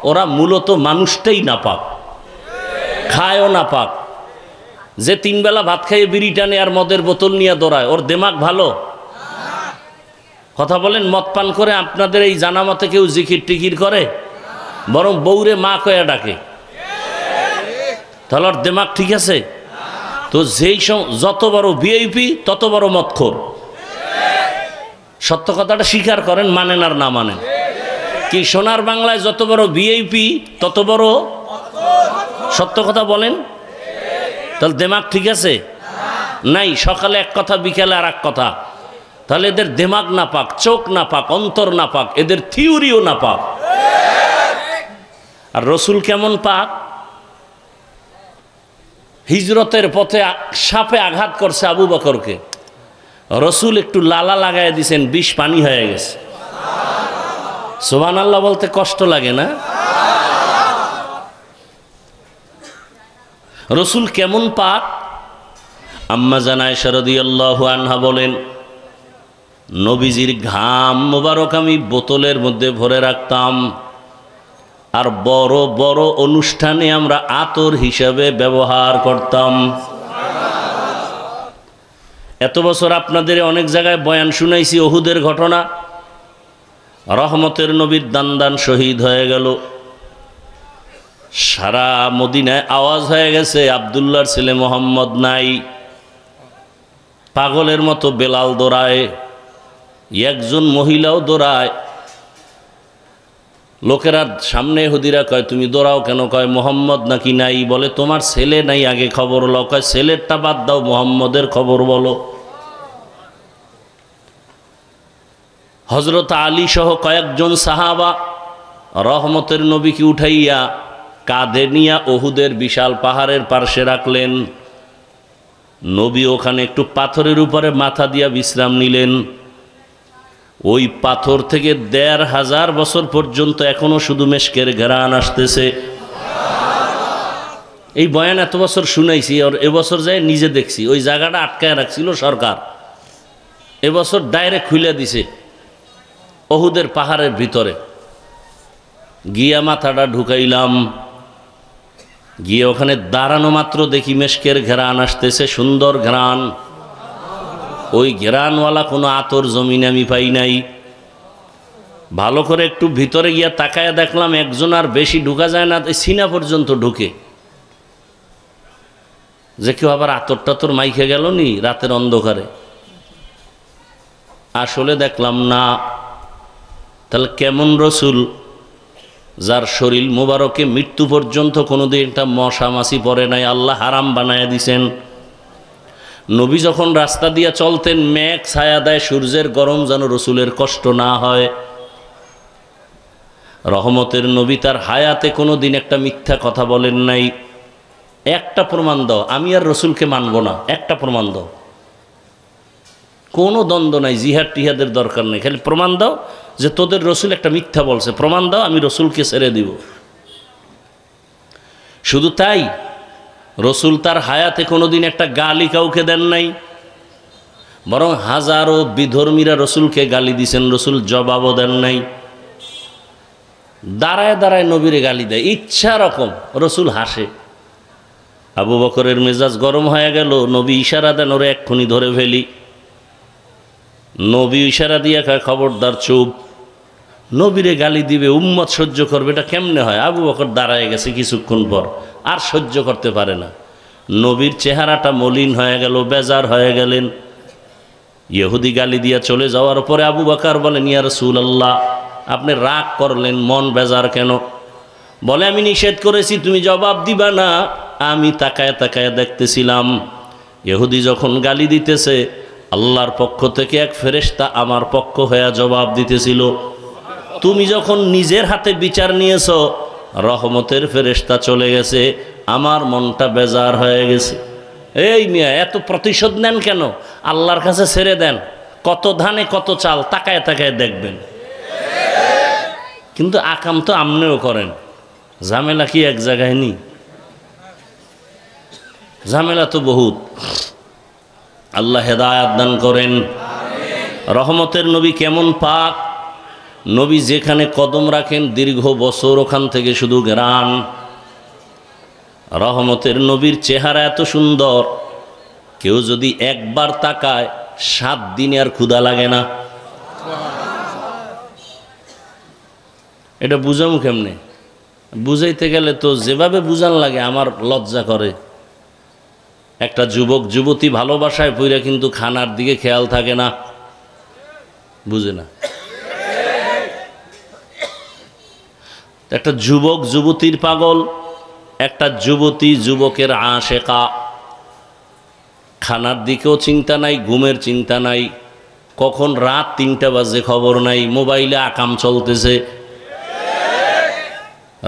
ওরা মূলত মানুষটাই নাপাক, খায়ও নাপাক। যে তিন বেলা ভাত খাইয়ে বিড়ি টানে আর মদের বোতল নিয়ে দৌড়ায়, ওর দিমাগ ভালো? কথা বলেন। মদ পান করে আপনাদের এই জানা মতে কেউ জিকির টিকির করে? বরং বউরে মা কয়া ডাকে। তাহলে ওর দিমাগ ঠিক আছে? তো যেই যত বড় ভিআইপি তত বড় মদখোর। সত্য কথাটা স্বীকার করেন, মানেন আর না মানেন। কি সোনার বাংলায় যত বড় ভিআইপি তত বড় সত্য কথা বলেন? তাহলে দিমাগ ঠিক আছে? নাই। সকালে এক কথা, বিকেলে আর এক কথা। তাহলে এদের দিমাগ না পাক, চোখ না পাক, অন্তর না পাক, এদের থিওরিও না পাক। আর রসুল কেমন পাক? হিজরতের পথে সাপে আঘাত করছে আবু বকরকে, রসুল একটু লালা লাগায় দিছেন, বিষ পানি হয়ে গেছে। সুবহানাল্লাহ বলতে কষ্ট লাগে না? রসুল কেমন পাক? আম্মা জান আয়েশা রাদিয়াল্লাহু আনহা বলেন, নবীজির ঘাম মোবারক আমি বোতলের মধ্যে ভরে রাখতাম, আর বড় বড় অনুষ্ঠানে আমরা আতর হিসাবে ব্যবহার করতাম। এত বছর আপনাদের অনেক জায়গায় বয়ান শুনাইছি ওহুদের ঘটনা। রহমতের নবীর দান শহীদ হয়ে গেল, সারা মদিনায় আওয়াজ হয়ে গেছে আব্দুল্লাহর ছেলে মোহাম্মদ নাই। পাগলের মতো বেলাল দৌড়ায়, একজন মহিলাও দৌড়ায়। লোকেরা সামনে হুদিরা কয়, তুমি দৌড়াও কেন? কয় মোহাম্মদ নাকি নাই। বলে তোমার ছেলে নাই, আগে খবর লও। কয় ছেলেরটা বাদ দাও, মোহাম্মদের খবর বলো। হজরত আলী সহ কয়েকজন সাহাবা রহমতের নবীকে উঠাইয়া কাঁধে নিয়া ওহুদের বিশাল পাহাড়ের পার্শ্বে রাখলেন। নবী ওখানে একটু পাথরের উপরে মাথা দিয়া বিশ্রাম নিলেন। ওই পাথর থেকে ১৫০০ বছর পর্যন্ত এখনো শুধু মেশকের ঘ্রাণ আসতেছে। এই বয়ান এত বছর শুনাইছি, আর এবছর যাই নিজে দেখছি ওই জায়গাটা আটকায় রাখছিল সরকার, এবছর ডাইরেক্ট খুলে দিছে ওহুদের পাহাড়ের ভিতরে। গিয়া মাথাটা ঢুকাইলাম, গিয়ে ওখানে দাঁড়ানো মাত্র দেখি মেশকের ঘ্রাণ আসতেছে, সুন্দর ঘ্রাণ। ওই ঘ্রাণওয়ালা কোনো আতর জমিনে আমি পাই নাই। ভালো করে একটু ভিতরে গিয়া তাকায় দেখলাম একজন আর বেশি ঢুকা যায় না, সিনা পর্যন্ত ঢুকে। যে কেউ আবার আতর টাতর মাইখে গেল নি রাতের অন্ধকারে? আসলে দেখলাম না। তাহলে কেমন রসুল, যার শরীর মুবারকে মৃত্যু পর্যন্ত কোনোদিন একটা মশা মাছি পড়ে নাই, আল্লাহ হারাম বানায় দিছেন। নবী যখন রাস্তা দিয়ে চলতেন মেঘ ছায়া দেয়, সূর্যের গরম যেন রসুলের কষ্ট না হয়। রহমতের নবী তার হায়াতে কোনো দিন একটা মিথ্যা কথা বলেন নাই। একটা প্রমাণ দাও, আমি আর রসুলকে মানব না, একটা প্রমাণ দাও। কোনো দ্বন্দ্ব নাই, জিহাদ টিহাদের দরকার নেই, খালি প্রমাণ দাও যে তোদের রসুল একটা মিথ্যা বলছে, প্রমাণ দাও, আমি রসুলকে ছেড়ে দিব। শুধু তাই, রসুল তার হায়াতে কোনোদিন একটা গালি কাউকে দেন নাই, বরং হাজারো বিধর্মীরা রসুলকে গালি দিছেন, রসুল জবাবও দেন নাই। দাঁড়ায় দাঁড়ায় নবীরে গালি দেয় ইচ্ছা রকম, রসুল হাসে। আবু বকরের মেজাজ গরম হয়ে গেল, নবী ইশারা দেন ওরে এক্ষুনি ধরে ফেলি। নবী ইশারা দিয়ে কয় খবরদার চুপ। নবীরে গালি দিবে, উম্মত সহ্য করবে, এটা কেমনে হয়? আবু বকর দাঁড়ায় গেছে কিছুক্ষণ পর, আর সহ্য করতে পারে না। নবীর চেহারাটা মলিন হয়ে গেল, বেজার হয়ে গেলেন। ইহুদি গালি দিয়া চলে যাওয়ার পরে আবু বকর বলেন, ইয়া রাসূলুল্লাহ, আপনি রাগ করলেন, মন বেজার কেন? বলে আমি নিষেধ করেছি, তুমি জবাব দিবা না। আমি তাকায় তাকায় দেখতেছিলাম। ইহুদি যখন গালি দিতেছে, আল্লাহর পক্ষ থেকে এক ফেরেশতা আমার পক্ষ হয়ে জবাব দিতেছিল। তুমি যখন নিজের হাতে বিচার নিয়েছো, রহমতের ফেরেশতা চলে গেছে, আমার মনটা বেজার হয়ে গেছে। এই মিয়া, এত প্রতিশোধ নেন কেন? আল্লাহর কাছে ছেড়ে দেন, কত ধানে কত চাল, তাকায় তাকায় দেখবেন। কিন্তু আকাম তো আমনেও করেন, ঝামেলা কি এক জায়গায় নি? ঝামেলা তো বহুত। আল্লাহ হেদায়াত দান করেন। রহমতের নবী কেমন পাক! নবী যেখানে কদম রাখেন দীর্ঘ বছর ওখান থেকে শুধু ঘ্রাণ। রহমতের নবীর চেহারা এত সুন্দর, কেউ যদি একবার তাকায় 7 দিনে আর ক্ষুধা লাগে না। এটা বুঝামু কেমনে? বুঝাইতে গেলে তো যেভাবে বুঝান লাগে আমার লজ্জা করে। একটা যুবক যুবতী ভালোবাসায় পইরা কিন্তু খানার দিকে খেয়াল থাকে না, বুঝে না। একটা যুবক যুবতীর পাগল, একটা যুবতী যুবকের আশেকা। খানার দিকেও চিন্তা নাই, ঘুমের চিন্তা নাই, কখন রাত 3টা বাজে খবর নাই, মোবাইলে আকাম চলতেছে।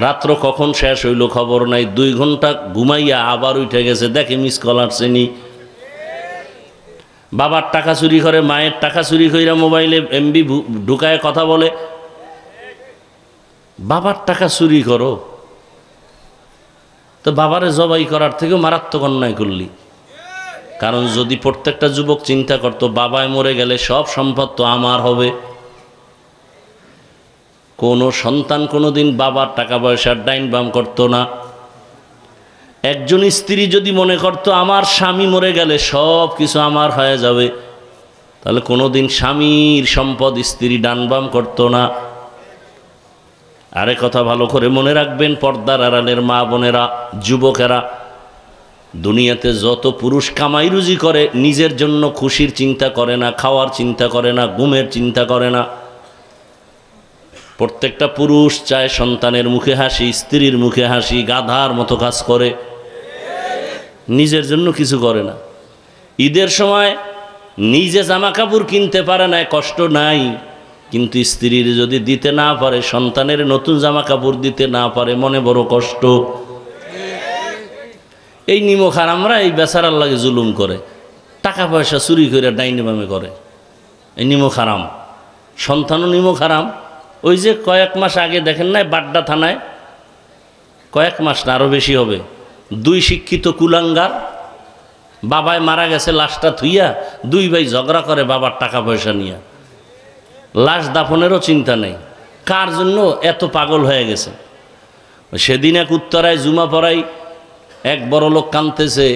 রাত্র কখন শেষ হইল খবর নাই, 2 ঘন্টা ঘুমাইয়া আবার উঠে গেছে, দেখে মিস কল আসছেনি। বাবার টাকা চুরি করে, মায়ের টাকা চুরি কইরা মোবাইলে এমবি ঢুকায় কথা বলে। বাবার টাকা চুরি করো তো বাবারে জবাই করার থেকেও মারাত্মক অন্যায় করলি। কারণ যদি প্রত্যেকটা যুবক চিন্তা করতো বাবায় মরে গেলে সব সম্পদ তো আমার হবে, কোনো সন্তান কোনোদিন বাবার টাকা পয়সার ডাইন বাম করতো না। একজন স্ত্রী যদি মনে করতো আমার স্বামী মরে গেলে সব কিছু আমার হয়ে যাবে, তাহলে কোনোদিন স্বামীর সম্পদ স্ত্রী ডান বাম করতো না। আরে কথা ভালো করে মনে রাখবেন, পর্দার আড়ালের মা বোনেরা, যুবকেরা, দুনিয়াতে যত পুরুষ কামাই রুজি করে নিজের জন্য খুশির চিন্তা করে না, খাওয়ার চিন্তা করে না, ঘুমের চিন্তা করে না। প্রত্যেকটা পুরুষ চায় সন্তানের মুখে হাসি, স্ত্রীর মুখে হাসি, গাধার মতো কাজ করে, নিজের জন্য কিছু করে না। ঈদের সময় নিজে জামা কাপড় কিনতে পারে না, কষ্ট নাই, কিন্তু স্ত্রীর যদি দিতে না পারে, সন্তানের নতুন জামা কাপড় দিতে না পারে, মনে বড় কষ্ট। এই নিমক হারামরা এই বেচারার লাগে জুলুম করে, টাকা পয়সা চুরি করে ডাইনে বামে করে। এই নিমক হারাম, সন্তানও নিমক হারাম। ওই যে কয়েক মাস আগে দেখেন না বাড্ডা থানায়, কয়েক মাস না আরও বেশি হবে, 2 শিক্ষিত কুলাঙ্গার, বাবায় মারা গেছে, লাশটা থুইয়া 2 ভাই ঝগড়া করে বাবার টাকা পয়সা নিয়ে। লাশ দাফনেরও চিন্তা নেই। কার জন্য এত পাগল হয়ে গেছে? সেদিন এক উত্তরায় জুমা পড়াই এক বড় লোক কাঁদতেছে,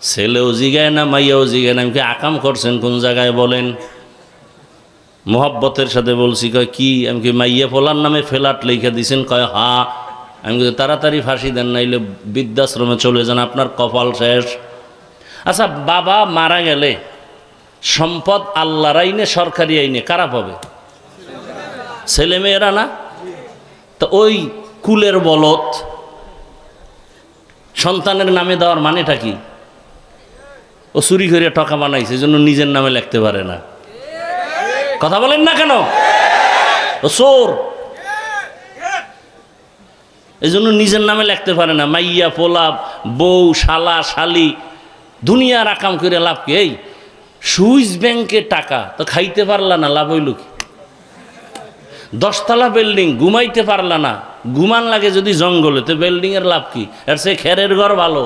ছেলেও জিগায় না, মাইয়াও জিগায় না। আমি আকাম করছেন কোন জায়গায় বলেন? মোহব্বতের সাথে বলছি। কয় কি? আমি কি মাইয়া পোলার নামে ফ্ল্যাট লিখে দিছেন? কয় হা। আমি তাড়াতাড়ি ফাঁসি দেন, নাইলে বৃদ্ধাশ্রমে চলে যান, আপনার কপাল শেষ। আচ্ছা, বাবা মারা গেলে সম্পদ আল্লাহর আইনে, সরকারি আইনে কারা পাবে? ছেলেমেয়েরা না? তো ওই কুলের বলত সন্তানের নামে দেওয়ার মানেটা কি? ও চুরি করে টাকা বানাইছে, জন্য নিজের নামে লিখতে পারে না। কথা বলেন না কেন? ও চোর, এই জন্য নিজের নামে লিখতে পারে না। মাইয়া পোলা, বউ, শালা শালি, দুনিয়ার আকাম করে লাভ কি? এই সুইস ব্যাংকে টাকা তো খাইতে পারলা না, লাভ হইল কি? 10 তলা বিল্ডিং ঘুমাইতে পারলা না, ঘুমান লাগে যদি জঙ্গলে, তো বিল্ডিং এর লাভ কি? এর সে খেরের ঘর ভালো।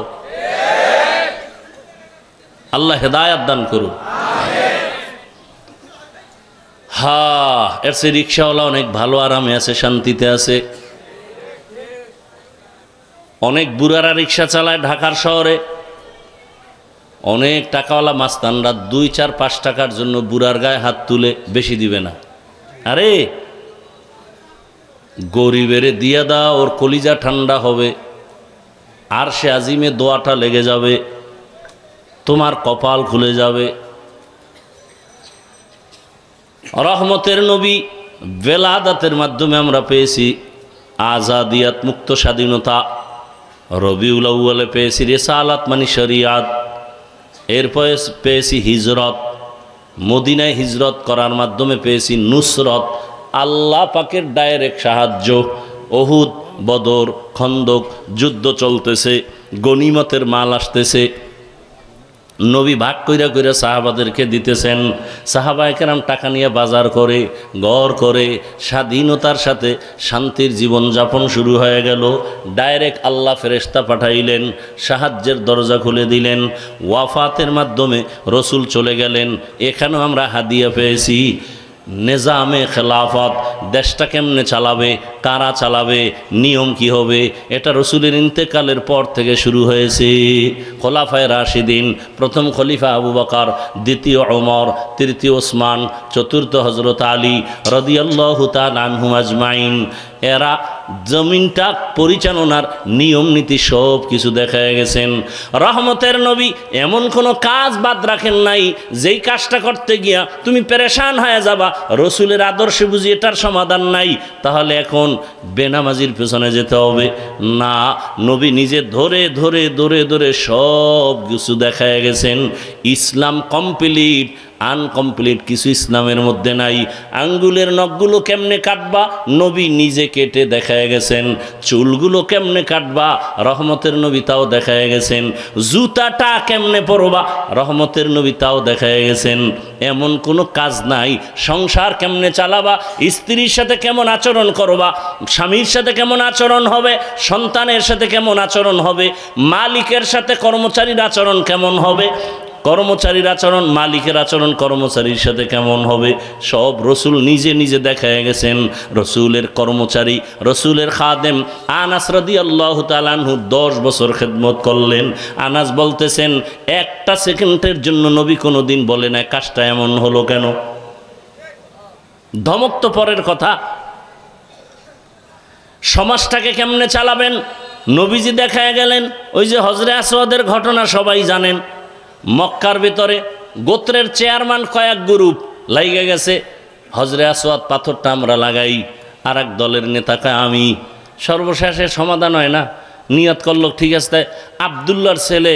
আল্লাহ হেদায়াত দান করুন। হা, এর সে রিক্সাওয়ালা অনেক ভালো আরামে আছে, শান্তিতে আছে। অনেক বুড়ারা রিক্সা চালায় ঢাকার শহরে, অনেক টাকাওয়ালা মাস্তানরা 2, 4, 5 টাকার জন্য বুড়ার গায়ে হাত তুলে বেশি দিবে না। আরে গরিবেরে দিয়া দাও, ওর কলিজা ঠান্ডা হবে, আর সে আজিমে দোয়াটা লেগে যাবে, তোমার কপাল খুলে যাবে। রহমতের নবী বেলাদাতের মাধ্যমে আমরা পেয়েছি, আজাদিয়াত মুক্ত স্বাধীনতা, রবিউল আউয়ালে পেয়েছি রিসালাত মানে শরিয়াত, এরপরে পেয়েছি হিজরত, মদিনায় হিজরত করার মাধ্যমে পেয়েছি নুসরত, আল্লাহ পাকের ডাইরেক্ট সাহায্য। উহুদ, বদর, খন্দক যুদ্ধ চলতেছে, গনিমতের মাল আসতেছে, নবী ভাগ কইরা কইরা সাহাবাদেরকে দিতেছেন, সাহাবায়ে কেরাম টাকা নিয়ে বাজার করে, ঘর করে, স্বাধীনতার সাথে শান্তির জীবনযাপন শুরু হয়ে গেল। ডাইরেক্ট আল্লাহ ফেরেশতা পাঠাইলেন, সাহায্যের দরজা খুলে দিলেন, ওয়াফাতের মাধ্যমে রসুল চলে গেলেন। এখানেও আমরা হাদিয়া পেয়েছি নিজামে খেলাফত, দেশটা কেমনে চালাবে, কারা চালাবে, নিয়ম কি হবে, এটা রসুলের ইন্তেকালের পর থেকে শুরু হয়েছে। খোলাফায়ে রাশিদিন, প্রথম খলিফা আবু বকর, দ্বিতীয় ওমর, তৃতীয় ওসমান, চতুর্থ হযরত আলী রাদিয়াল্লাহু তাআলা আনহুম আজমাইন, এরা জমিনটা পরিচালনার নিয়ম নীতি সব কিছু দেখায় গেছেন। রহমতের নবী এমন কোনো কাজ বাদ রাখেন নাই যেই কাজটা করতে গিয়া তুমি পেরেশান হয়ে যাবা, রসুলের আদর্শে বুঝি এটার সমাধান নাই, তাহলে এখন বেনামাজির পেছনে যেতে হবে না। নবী নিজে ধরে ধরে ধরে ধরে সব কিছু দেখায় গেছেন। ইসলাম কমপ্লিট, আনকমপ্লিট কিছু ইসলামের মধ্যে নাই। আঙ্গুলের নখগুলো কেমনে কাটবা, নবী নিজে কেটে দেখায় গেছেন। চুলগুলো কেমনে কাটবা, রহমতের নবী তাও দেখায় গেছেন। জুতাটা কেমনে পরবা, রহমতের নবী তাও দেখায় গেছেন। এমন কোনো কাজ নাই। সংসার কেমনে চালাবা, স্ত্রীর সাথে কেমন আচরণ করবা, স্বামীর সাথে কেমন আচরণ হবে, সন্তানের সাথে কেমন আচরণ হবে, মালিকের সাথে কর্মচারীর আচরণ কেমন হবে, কর্মচারীর আচরণ, মালিকের আচরণ কর্মচারীর সাথে কেমন হবে, সব রসুল নিজে নিজে দেখায় গেছেন। রসুলের কর্মচারী, রসুলের খাদেম আনাস রাদিয়াল্লাহু তাআলা আনহু 10 বছর খেদমত করলেন। আনাস বলতেছেন একটা সেকেন্ডের জন্য নবী কোনো দিন বলে না কাজটা এমন হলো কেন। ধমক তো পরের কথা, সমাজটাকে কেমনে চালাবেন নবীজি দেখায় গেলেন। ওই যে হজরে আসওয়াদের ঘটনা সবাই জানেন। মক্কার ভিতরে গোত্রের চেয়ারম্যান কয়েক গ্রুপ লাইগে গেছে, হজরে আসওয়াদ পাথরটা আমরা লাগাই, আর এক দলের নেতাকে আমি। সর্বশেষে সমাধান হয় না, নিয়ত করলো ঠিক আছে আবদুল্লাহর ছেলে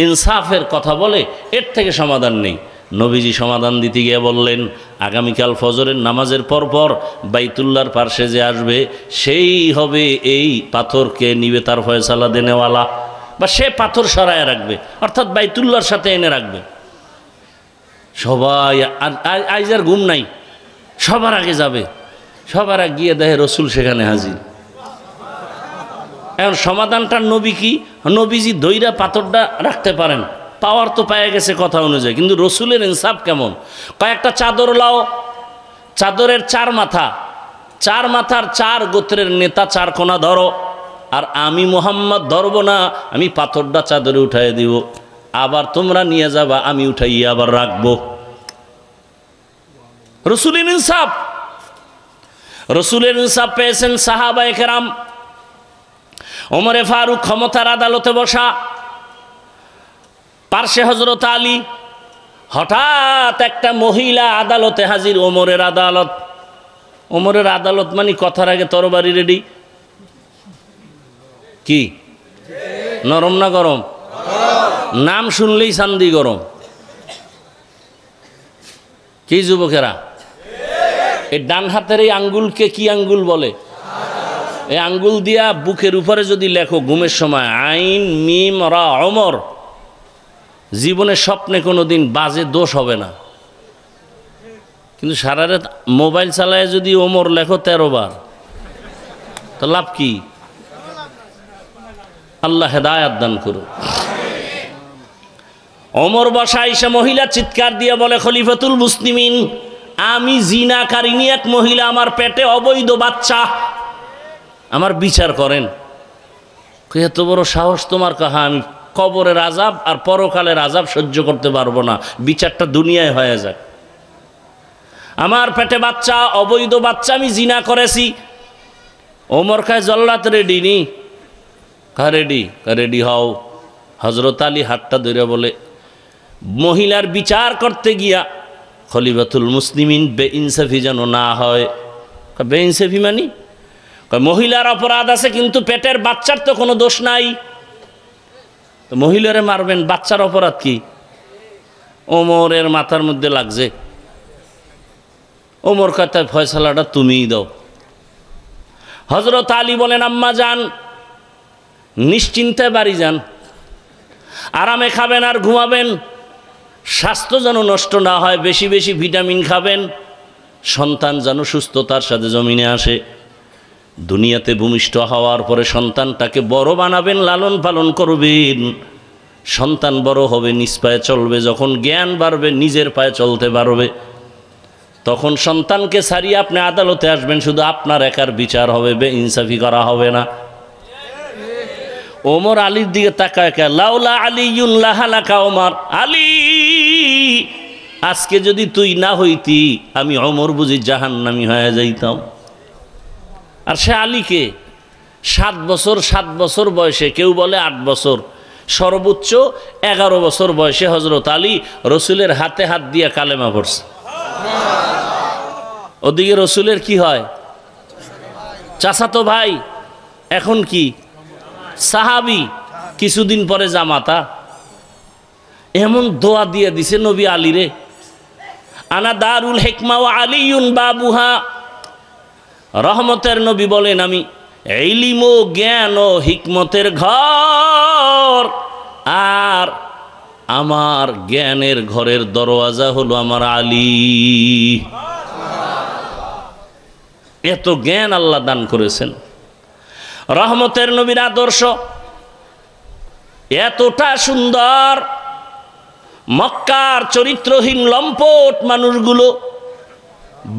ইনসাফের কথা বলে, এর থেকে সমাধান নেই। নবীজি সমাধান দিতে গিয়ে বললেন আগামীকাল ফজরের নামাজের পর বাইতুল্লাহর পার্শ্বে যে আসবে সেই হবে এই পাথরকে নিবে তার ফয়সালা দেনেওয়ালা, বা সে পাথর সরায় রাখবে, অর্থাৎ বাইতুল্লাহর সাথে এনে রাখবে। সবাই আজ আর ঘুম নাই, সবার আগে যাবে, সবার আগে গিয়ে দেখে রসুল সেখানে হাজির। এখন সমাধানটা নবী কি, নবীজি দইরা পাথরটা রাখতে পারেন, পাওয়ার তো পায়ে গেছে কথা অনুযায়ী, কিন্তু রসুলের ইনসাফ কেমন। কয়েকটা চাদর লাও, চাদরের 4 মাথা, 4 মাথার 4 গোত্রের নেতা 4 কোনা ধরো, আর আমি মোহাম্মদ ধরবো না, আমি পাথরটা চাদরে উঠাই দিব, আবার তোমরা নিয়ে যাবা, আমি উঠাইয়ে আবার রাখবো। রসুলের ইনসাফ, রসুলের ইনসাফ পেয়েছেন সাহাবায়ে কেরাম। ওমরে ফারুক ক্ষমতার আদালতে বসা, পার্শ্বে হযরত আলী, হঠাৎ একটা মহিলা আদালতে হাজির। ওমরের আদালত, ওমরের আদালত মানে কথার আগে তরবারি রেডি। কি নরম না গরম? নাম শুনলেই চান্দি গরম। কি যুবকেরা, এই ডান হাতের এই আঙ্গুলকে কি আঙ্গুল বলে? এই আঙ্গুল দিয়া বুকের উপরে যদি লেখো ঘুমের সময় আইন মিম রা ওমর, জীবনে স্বপ্নে কোনো দিন বাজে দোষ হবে না। কিন্তু সারা রাত মোবাইল চালায় যদি ওমর লেখো 13 বার, তো লাভ কি? আল্লাহ হেদায়াত দান করুন। ওমর বসা এসে মহিলা চিৎকার দিয়ে বলে খলিফাতুল মুসলিমিন, আমি জিনাকারিনী এক মহিলা, আমার পেটে অবৈধ বাচ্চা, আমার বিচার করেন। এত বড় সাহস তোমার? কাহা আমি কবরের আযাব আর পরকালের আযাব সহ্য করতে পারবো না, বিচারটা দুনিয়ায় হয়ে যাক। আমার পেটে বাচ্চা, অবৈধ বাচ্চা, আমি জিনা করেছি। ওমর খায় জল্লাত রেডি নি? রেডি, রেডি হও। হযরত আলী হাতটা ধরে বলে মহিলার বিচার করতে গিয়া খলিফাতুল মুসলিমিন বেইনসাফি যেন না হয়। বেইনসাফি মানি মহিলার অপরাধ আছে, কিন্তু পেটের বাচ্চার তো কোনো দোষ নাই, তো মহিলারে মারবেন, বাচ্চার অপরাধ কি? ওমরের মাথার মধ্যে লাগছে, ওমর কথায় ফয়সালাটা তুমিই দাও। হযরত আলী বলেন, আম্মা যান, নিশ্চিন্তে বাড়ি যান, আরামে খাবেন আর ঘুমাবেন, স্বাস্থ্য যেন নষ্ট না হয়, বেশি বেশি ভিটামিন খাবেন, সন্তান যেন সুস্থতার সাথে জমিনে আসে। দুনিয়াতে ভূমিষ্ঠ হওয়ার পরে সন্তানটাকে বড় বানাবেন, লালন পালন করবেন, সন্তান বড় হবে, নিজ পায়ে চলবে, যখন জ্ঞান বাড়বে, নিজের পায়ে চলতে পারবে, তখন সন্তানকে ছাড়িয়ে আপনি আদালতে আসবেন, শুধু আপনার একার বিচার হবে, বেইনসাফি করা হবে না। ওমর আলীর দিকে তাকায়, লাউলা আলিউন লাহালাকা ওমর, আলী আজকে যদি তুই না হইতি আমি ওমর বুঝি জাহান্নামী হয়ে যাইতাম। আর সে আলীকে 7 বছর বয়সে, কেউ বলে 8 বছর, সর্বোচ্চ 11 বছর বয়সে হযরত আলী রসুলের হাতে হাত দিয়ে কালেমা পড়ছে। ওদিকে রসুলের কি হয়? চাচাতো ভাই, এখন কি সাহাবী, কিছুদিন পরে জামাতা। এমন দোয়া দিয়ে দিছে নবী আলীরে, আনা দারুল হিকমা ওয়া আলিউন বাবুহা। রহমতের নবী বলেন, আমি ইলম ও জ্ঞান ও হিকমতের ঘর, আর আমার জ্ঞানের ঘরের দরওয়াজা হলো আমার আলী। এত জ্ঞান আল্লাহ দান করেছেন। রহমতের নবীর আদর্শ এতটা সুন্দর, মক্কার চরিত্রহীন লম্পট মানুষগুলো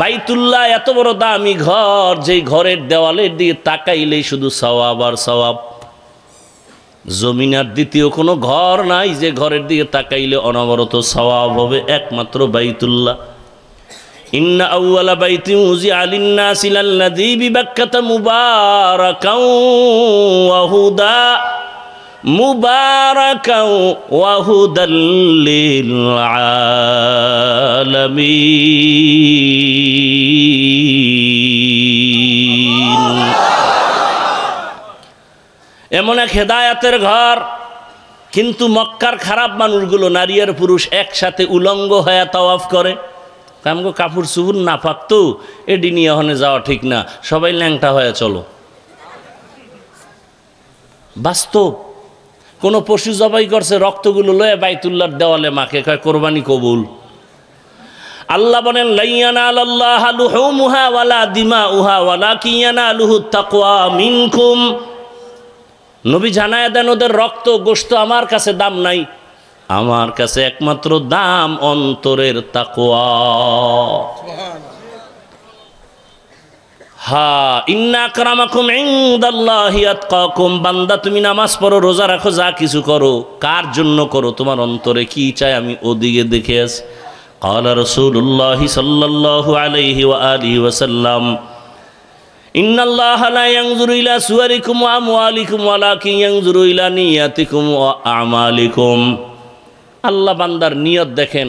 বাইতুল্লাহ এত বড় দামি ঘর, যেই ঘরের দেওয়ালের দিকে তাকাইলেই শুধু সওয়াব আর সওয়াব। জমিনার দ্বিতীয় কোনো ঘর নাই যে ঘরের দিকে তাকাইলে অনবরত সওয়াব হবে, একমাত্র বাইতুল্লাহ। ইন্না আউওয়ালা বাইতিন উযিআ লিন-নাসি লাল্লাযী বিবাক্কাতা মুবারাকাও ওয়া হুদা, মুবারাকাও ওয়া হুদাল লিল আলামিন। এমন এক হেদায়েতের ঘর, কিন্তু মক্কার খারাপ মানুষগুলো, নারী আর পুরুষ একসাথে উলঙ্গ হয়ে তাওয়াফ করে। আমগো কাপড় চুপুর না পাকতো, এডি নিয়ে ওখানে যাওয়া ঠিক না, সবাই ল্যাংটা হয়ে চলো। বাস্তব, কোনো পশু জবাই করছে, রক্তগুলো লয়ে বাইতুল্লাহর দেওয়ালে মাকে, কয় কোরবানি কবুল। আল্লাহ বলেন, লাইয়ানালাল্লাহু লুহুমুহা ওয়ালা দিমাউহা ওয়ালাকিন ইয়ানালুহুত তাকওয়া মিনকুম। নবী জানায় দেন, ওদের রক্ত গোশত আমার কাছে দাম নাই, আমার কাছে একমাত্র দাম অন্তরের তাকওয়া। হা ইন্না আকরামাকুম ইনদাল্লাহি আতকাকুম। বান্দা, তুমি নামাজ পড়ো, রোজা রাখো, যা কিছু করো, কার জন্য করো? তোমার অন্তরে কি চাই আমি ওদিকে দেখে আছি। ক্বালা রাসূলুল্লাহি সাল্লাল্লাহু আলাইহি ওয়া আলিহি ওয়াসাল্লাম, ইন্নাল্লাহা লা ইয়ানজুরু ইলা সুওয়ারিকুম ওয়া আমওয়ালিকুম ওয়ালাকিন ইয়ানজুরু ইলা নিয়াতিকুম ওয়া আমালিকুম। আল্লাহ বান্দার নিয়ত দেখেন,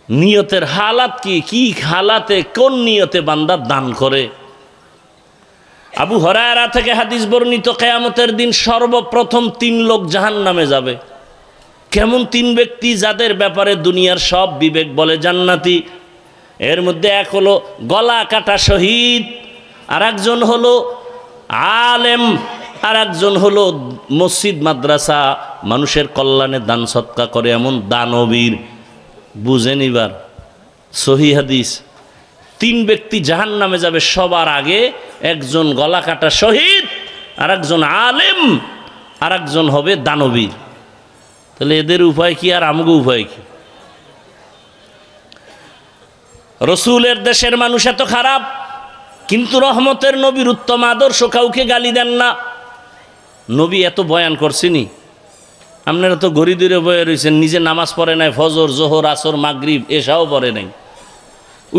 নিয়তের হালাত কি, কি হালাতে, কোন নিয়তে বান্দা দান করে। আবু হুরায়রা থেকে হাদিস বর্ণিত, কিয়ামতের দিন সর্বপ্রথম 3 লোক জাহান্নামে যাবে। কেমন 3 ব্যক্তি? যাদের ব্যাপারে দুনিয়ার সব বিবেক বলে জান্নাতি। এর মধ্যে এক হলো গলা কাটা শহীদ, আর একজন হলো আলেম, আর একজন হলো মসজিদ মাদ্রাসা মানুষের কল্যাণে দান সৎকা করে এমন দানবীর। বুঝেন এবার সহিহ হাদিস। 3 ব্যক্তি জাহান্নামে যাবে সবার আগে, একজন গলা কাটা শহীদ, আর একজন আলেম, আর একজন হবে দানবীর। তাহলে এদের উপায় কি আর আমগো উপায় কি? রসুলের দেশের মানুষ এত খারাপ, কিন্তু রহমতের নবীর উত্তম আদর্শ, কাউকে গালি দেন না। নবী এত বয়ান করছিনি, আপনারা তো ঘড়ি দূরে বয়ে রয়েছেন, নিজে নামাজ পড়ে নাই, ফজর জোহর আসর মাগরিব এসাও পড়ে নাই,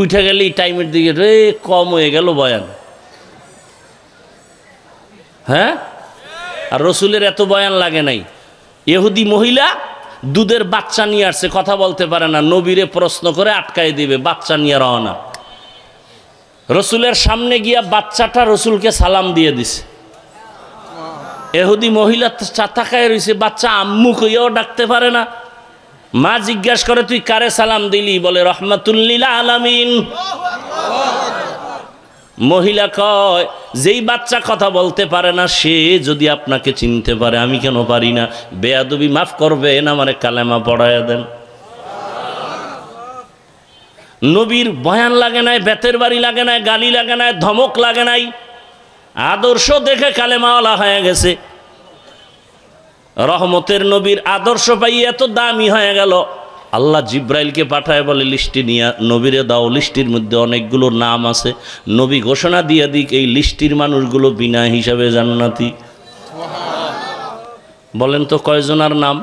উঠে গেলেই টাইমের দিকে রে কম হয়ে গেল বয়ান। হ্যাঁ, আর রসুলের এত বয়ান লাগে নাই। ইহুদি মহিলা দুধের বাচ্চা নিয়ে আসছে, কথা বলতে পারে না, নবীরে প্রশ্ন করে আটকায় দিবে, বাচ্চা নিয়ে রওনা। রসুলের সামনে গিয়া বাচ্চাটা রসুলকে সালাম দিয়ে দিছে। এহুদি মহিলা তাকায় রয়েছে, বাচ্চা আম্মু কইয়াও ডাকতে পারে না। মা জিজ্ঞাসা করে, তুই কারে সালাম দিলি? বলে রহমাতুল্লিল আলামিন। মহিলা কয়, যেই বাচ্চা কথা বলতে পারে না সে যদি আপনাকে চিনতে পারে, আমি কেন পারি না? বেয়াদবি মাফ করবেন, আমারে কালেমা পড়ায়া দেন। নবীর বয়ান লাগে নাই, বেতের বাড়ি লাগে নাই, গালি লাগে নাই, ধমক লাগে নাই, আদর্শ দেখে কালেমাওয়ালা হয়ে গেছে। রহমতের নবীর আদর্শ পাই এত দামি হয়ে গেল, আল্লাহ জিব্রাইলকে পাঠায় বলে লিস্টি নিয়ে নবীরে দাও, লিস্টির মধ্যে অনেকগুলো নাম আছে, নবী ঘোষণা দিয়ে দিক এই লিস্টির মানুষগুলো বিনা হিসাবে জান্নাতি। বলেন তো কয়জনার নাম?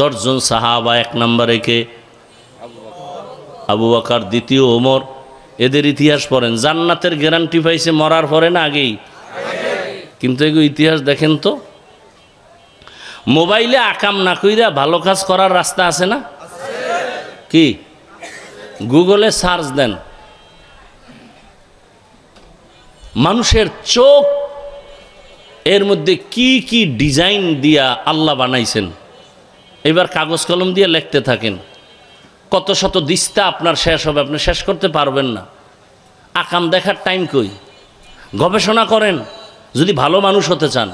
10 জন সাহাবা। 1 নম্বরে কে? আবু বকর, দ্বিতীয় ওমর। এদের ইতিহাস পড়েন। জান্নাতের গ্যারান্টি পাইছে মরার পরে না আগেই? কিন্তু এগুলো ইতিহাস দেখেন তো। মোবাইলে আকাম না কইরা ভালো কাজ করার রাস্তা আছে না? কি? গুগলে সার্চ দেন, মানুষের চোখ এর মধ্যে কি কি ডিজাইন দিয়া আল্লাহ বানাইছেন। এবার কাগজ কলম দিয়ে লিখতে থাকেন, কত শত দিস্তা আপনার শেষ হবে, আপনি শেষ করতে পারবেন না। আকাম দেখার টাইম কই? গবেষণা করেন যদি ভালো মানুষ হতে চান,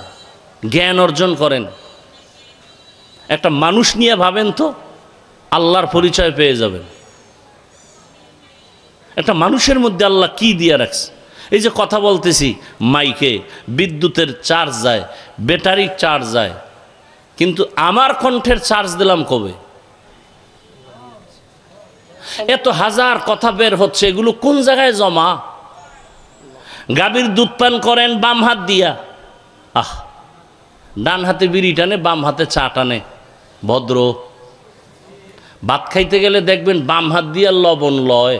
জ্ঞান অর্জন করেন। একটা মানুষ নিয়ে ভাবেন তো, আল্লাহর পরিচয় পেয়ে যাবেন। একটা মানুষের মধ্যে আল্লাহ কি দিয়ে রাখছে। এই যে কথা বলতেছি, মাইকে বিদ্যুতের চার্জ যায়, ব্যাটারির চার্জ যায়, কিন্তু আমার কণ্ঠের চার্জ দিলাম কবে? এত হাজার কথা বের হচ্ছে, এগুলো কোন জায়গায় জমা? গাভীর দুধ পান করেন বাম হাত দিয়া, ডান হাতে বিড়ি টানে, বাম হাতে চা টানে, ভদ্র। ভাত খাইতে গেলে দেখবেন বাম হাত দিয়া লবণ লয়,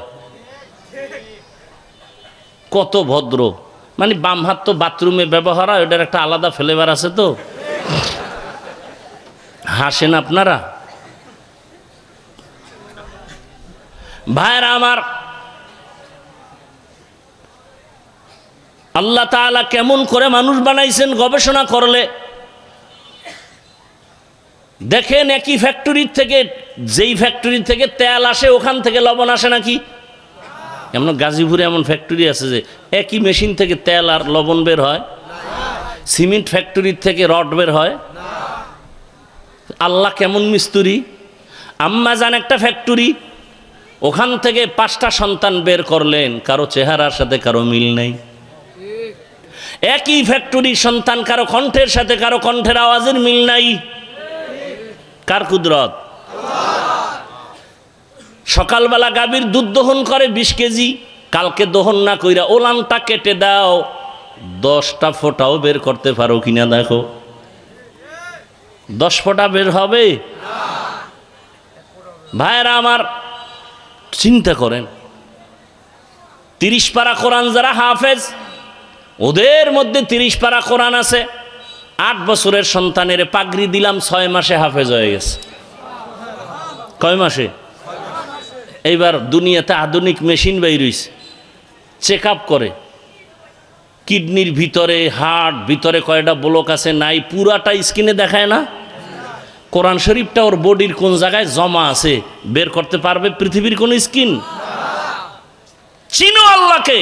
কত ভদ্র। মানে বাম হাত তো বাথরুমে ব্যবহার হয়, ওটার একটা আলাদা ফ্লেভার আছে। তো হাসেন আপনারা? ভাইরা আমার, আল্লাহ তাআলা কেমন করে মানুষ বানাইছেন গবেষণা করলে দেখেন। একই ফ্যাক্টরির থেকে, যেই ফ্যাক্টরি থেকে তেল আসে ওখান থেকে লবণ আসে নাকি? এমন গাজীপুরে এমন ফ্যাক্টরি আছে যে একই মেশিন থেকে তেল আর লবণ বের হয়। সিমেন্ট ফ্যাক্টরির থেকে রড বের হয়। আল্লাহ কেমন মিস্ত্রি। আম্মাজান একটা ফ্যাক্টরি, ওখান থেকে 5টা সন্তান বের করলেন, কারো চেহারার সাথে কারো মিল নেই। একই ফ্যাক্টরির সন্তান, কারো কণ্ঠের সাথে কারো কণ্ঠের আওয়াজের মিল নাই। কার কুদরত? সকালবেলা গাভীর দুধ দহন করে 20 কেজি, কালকে দহন না কইরা ওলানটা কেটে দাও, 10টা ফোঁটাও বের করতে পারো কিনা দেখো। 10 ফোঁটা বের হবে? ভাইরা আমার, চিন্তা করেন, 30 পারা কোরআন যারা হাফেজ, ওদের মধ্যে 30 পারা কোরআন আছে। 8 বছরের সন্তানের পাগড়ি দিলাম, 6 মাসে হাফেজ হয়ে গেছে। কয় মাসে? এইবার দুনিয়াতে আধুনিক মেশিন বের হইছে, চেক আপ করে কিডনির ভিতরে, হার্ট ভিতরে কয়টা ব্লক আছে নাই, পুরাটা স্ক্রিনে দেখায় না। কোরআন শরীফটা ওর বডির কোন জায়গায় জমা আছে বের করতে পারবে পৃথিবীর কোন স্ক্রিন? চিনো আল্লাহকে।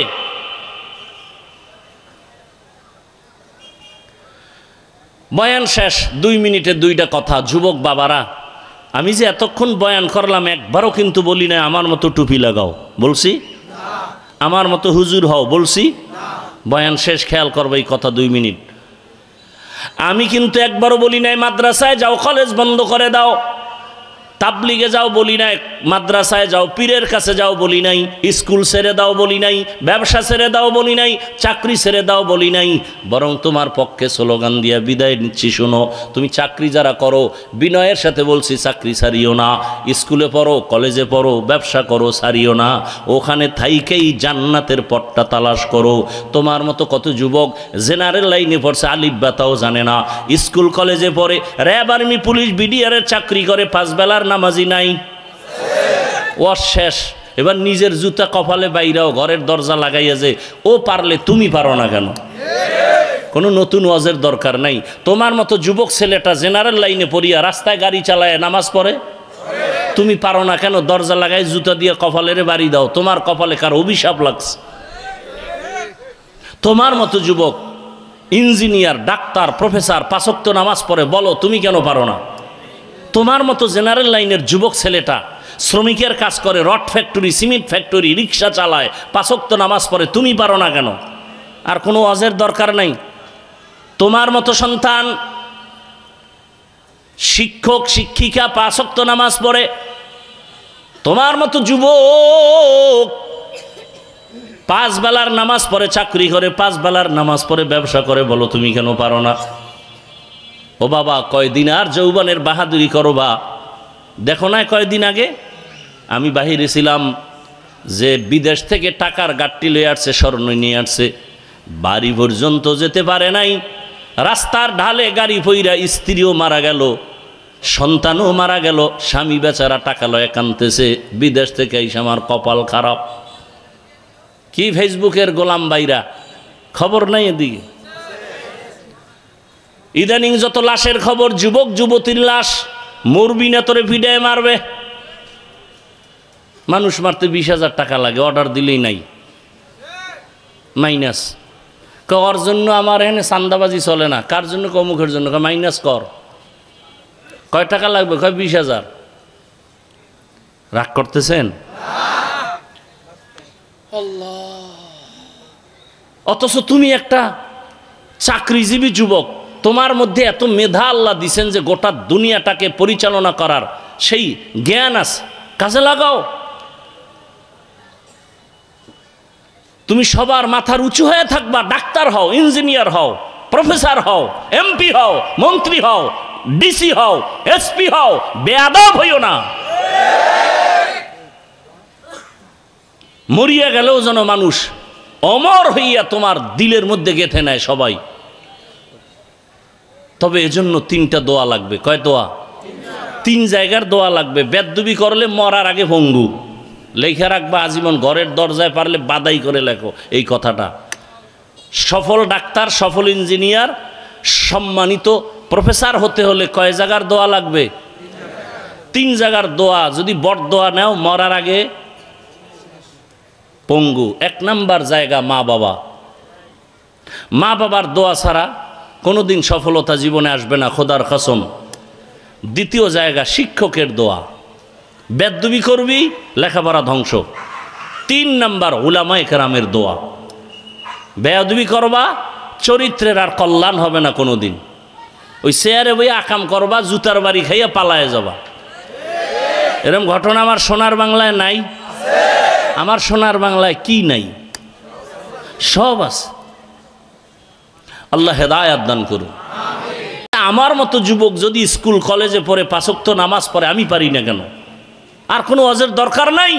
বয়ান শেষ, 2 মিনিটে 2টা কথা। যুবক বাবারা, আমি যে এতক্ষণ বয়ান করলাম একবারও কিন্তু বলি না আমার মতো টুপি লাগাও, বলছি? আমার মতো হুজুর হও, বলছি? বয়ান শেষ, খেয়াল করবে এই কথা 2 মিনিট। আমি কিন্তু একবারও বলি নাই মাদ্রাসায় যাও, কলেজ বন্ধ করে দাও, তাবলিগে যাও বলি নাই, মাদ্রাসায় যাও, পীরের কাছে যাও বলি নাই, স্কুল ছেড়ে দাও বলি নাই, ব্যবসা ছেড়ে দাও বলি নাই, চাকরি ছেড়ে দাও বলি নাই। বরং তোমার পক্ষে স্লোগান দিয়া বিদায় নিচ্ছি, শোনো। তুমি চাকরি যারা করো, বিনয়ের সাথে বলছি চাকরি ছাড়িও না। স্কুলে পড়ো, কলেজে পড়ো, ব্যবসা করো, ছাড়িও না। ওখানে থাইকেই জান্নাতের পথটা তালাশ করো। তোমার মতো কত যুবক জেনারেল লাইনে পড়ছে, আলিফ বাতাও জানে না, স্কুল কলেজে পড়ে, র্যাব, আর্মি, পুলিশ, বিডিআরের চাকরি করে, 5 বেলার নামাজি নাই। ওয়াজ শেষ, এবার নিজের জুতা কপালে বাইরাও, ঘরের দরজা লাগাইয়া যে ও পারলে তুমি পারো না কেন? কোনো নতুন ওয়াজের দরকার নাই। তোমার মতো যুবক ছেলেটা জেনারেল লাইনে পড়িয়া রাস্তায় গাড়ি চালায় নামাজ পড়ে, তুমি পারো না কেন? দরজা লাগাই জুতা দিয়ে কপালের বাড়ি দাও, তোমার কপালে কার অভিশাপ লাগছে? তোমার মতো যুবক ইঞ্জিনিয়ার, ডাক্তার, প্রফেসর 5 ওয়াক্ত নামাজ পড়ে, বলো তুমি কেন পারো না? তোমার মতো জেনারেল লাইনের যুবক ছেলেটা শ্রমিকের কাজ করে, রড ফ্যাক্টরি, সিমেন্ট ফ্যাক্টরি, রিক্সা চালায়, 5 ওয়াক্ত নামাজ পড়ে, তুমি পারো না কেন? আর কোনো ওয়াজের দরকার নাই। তোমার মতো সন্তান শিক্ষক শিক্ষিকা 5 ওয়াক্ত নামাজ পড়ে, তোমার মতো যুবক 5 বেলার নামাজ পড়ে, চাকরি করে, 5 বেলার নামাজ পড়ে, ব্যবসা করে, বলো তুমি কেন পারো না? ও বাবা, কয়দিন আর যৌবনের বাহাদুরি করো বা? দেখো না কয়দিন আগে আমি বাহিরে ছিলাম, যে বিদেশ থেকে টাকার গাট্টি লয়ে আসছে, স্বর্ণ নিয়ে আসছে, বাড়ি পর্যন্ত যেতে পারে নাই, রাস্তার ঢালে গাড়ি পইরা স্ত্রীও মারা গেল, সন্তানও মারা গেল, স্বামী বেচারা টাকা লয়ে কানতেছে, বিদেশ থেকে এসে আমার কপাল খারাপ। কি ফেসবুকের গোলাম বাইরা, খবর নাই এদিকে? ইদানিং যত লাশের খবর, যুবক যুবতীর লাশ, মরবি না তোরে ভিডিও মারবে। মানুষ মারতে 20,000 টাকা লাগে, অর্ডার দিলেই নাই, মাইনাস। ওর জন্য আমার এখানে চান্দাবাজি চলে না, কার জন্য? কমুখের জন্য। মাইনাস কর। কয় টাকা লাগবে? কয় 20,000। রাগ করতেছেন? অথচ তুমি একটা চাকরিজীবী যুবক, তোমার মধ্যে এত মেধা আল্লাহ দিছেন যে গোটা দুনিয়াটাকে পরিচালনা করার সেই জ্ঞান আছে, কাজে লাগাও। তুমি সবার মাথার উঁচু হয়ে থাকবা, ডাক্তার হও, ইঞ্জিনিয়ার হও, প্রফেসর হও, এমপি হও, মন্ত্রী হও, ডিসি হও, এসপি হও, বেয়াদব হইও না। মরিয়া গেলেও যেন মানুষ অমর হইয়া তোমার দিলের মধ্যে গেঁথে নেয় সবাই। তবে এজন্য 3টা দোয়া লাগবে। কয় দোয়া? 3 জায়গার দোয়া লাগবে। বেদবি করলে মরার আগে ভঙ্গু লেখা রাখবা আজীবন, ঘরের দরজায় পারলে বাদাই করে লেখো এই কথাটা। সফল ডাক্তার, সফল ইঞ্জিনিয়ার, সম্মানিত প্রফেসর হতে হলে কয় জায়গার দোয়া লাগবে? 3 জায়গার দোয়া। যদি বড় দোয়া নাও, মরার আগে পঙ্গু। 1 নাম্বার জায়গা মা বাবা। মা বাবার দোয়া ছাড়া কোনোদিন সফলতা জীবনে আসবে না, খোদার কসম। 2য় জায়গা শিক্ষকের দোয়া। বেদবি করবি, লেখাপড়া ধ্বংস। 3 নাম্বার উলামায়ে কেরামের দোয়া। বেয়াদবি করবা, চরিত্রের আর কল্যাণ হবে না কোনোদিন। ওই চেয়ারে বই আকাম করবা, জুতার বাড়ি খাইয়া পালায়ে যাবা। এরকম ঘটনা আমার সোনার বাংলায় নাই? আমার সোনার বাংলায় কি নাই? সব আছে। আল্লাহ হেদায়েত দান করুন। আমার মতো যুবক যদি স্কুল কলেজে পড়ে, 5 ওয়াক্ত নামাজ পড়ে, আমি পারি না কেন? আর কোনো ওয়াজের দরকার নাই।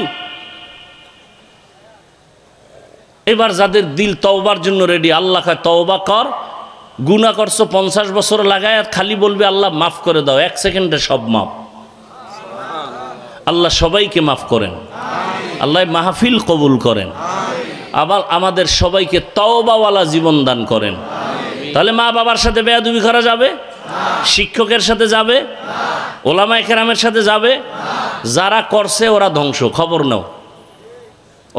এবার যাদের দিল তওবার জন্য রেডি, আল্লাহ কয় তওবা কর। গুনাহ করছো 50 বছর লাগায়, আর খালি বলবে আল্লাহ মাফ করে দাও, 1 সেকেন্ডে সব মাফ। আল্লাহ সবাইকে মাফ করেন, আল্লাহ মাহফিল কবুল করেন, আবার আমাদের সবাইকে তওবাওয়ালা জীবন দান করেন। তাহলে মা বাবার সাথে বেয়াদবি করা যাবে? শিক্ষকের সাথে যাবে? ওলামায়ে কেরামের সাথে যাবে? যারা করছে ওরা ধ্বংস, খবর নাও,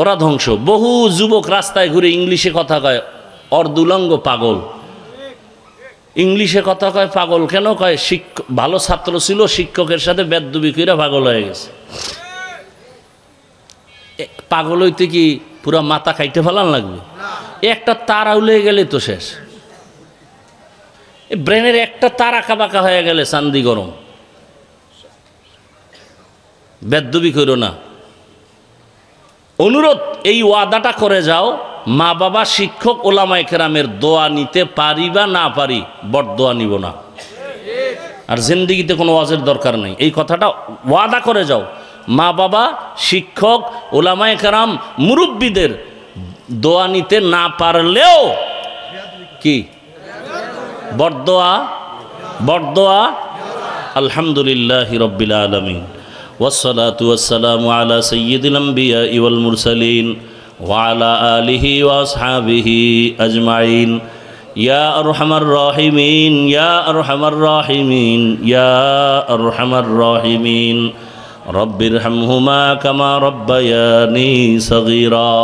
ওরা ধ্বংস। বহু যুবক রাস্তায় ঘুরে ইংলিশে কথা কয়, অর্ধুলঙ্গ পাগল। ইংলিশে কথা কয় পাগল কেন কয়? ভালো ছাত্র ছিল, শিক্ষকের সাথে বেয়াদবি কইরা পাগল হয়ে গেছে। পাগল হইতে কি পুরা মাথা খাইতে ফেলান লাগবে? একটা তার আউলে গেলে তো শেষ। ব্রেনের একটা তার আঁকা বাঁকা হয়ে গেলে চান্দি গরম। বেয়াদবি করো না। অনুরোধ, এই ওয়াদাটা করে যাও, মা বাবা, শিক্ষক, ওলামায়ে কেরামের দোয়া নিতে পারি বা না পারি, বড় দোয়া নিব না। আর জিন্দেগিতে কোনো ওয়াজের দরকার নেই, এই কথাটা ওয়াদা করে যাও। মা বাবা, শিক্ষক, ওলামায়ে কেরাম, মুরব্বীদের দোয়া নিতে না পারলেও কি বড়দোয়া, বড়দোয়া। আলহামদুলিল্লাহি রাব্বিল আলামিন। والصلاة والسلام على سيد الأنبياء والمرسلين وعلى آله وأصحابه أجمعين يا أرحم الراحمين يا أرحم الراحمين يا أرحم الراحمين رب ارحمهما كما ربياني صغيرا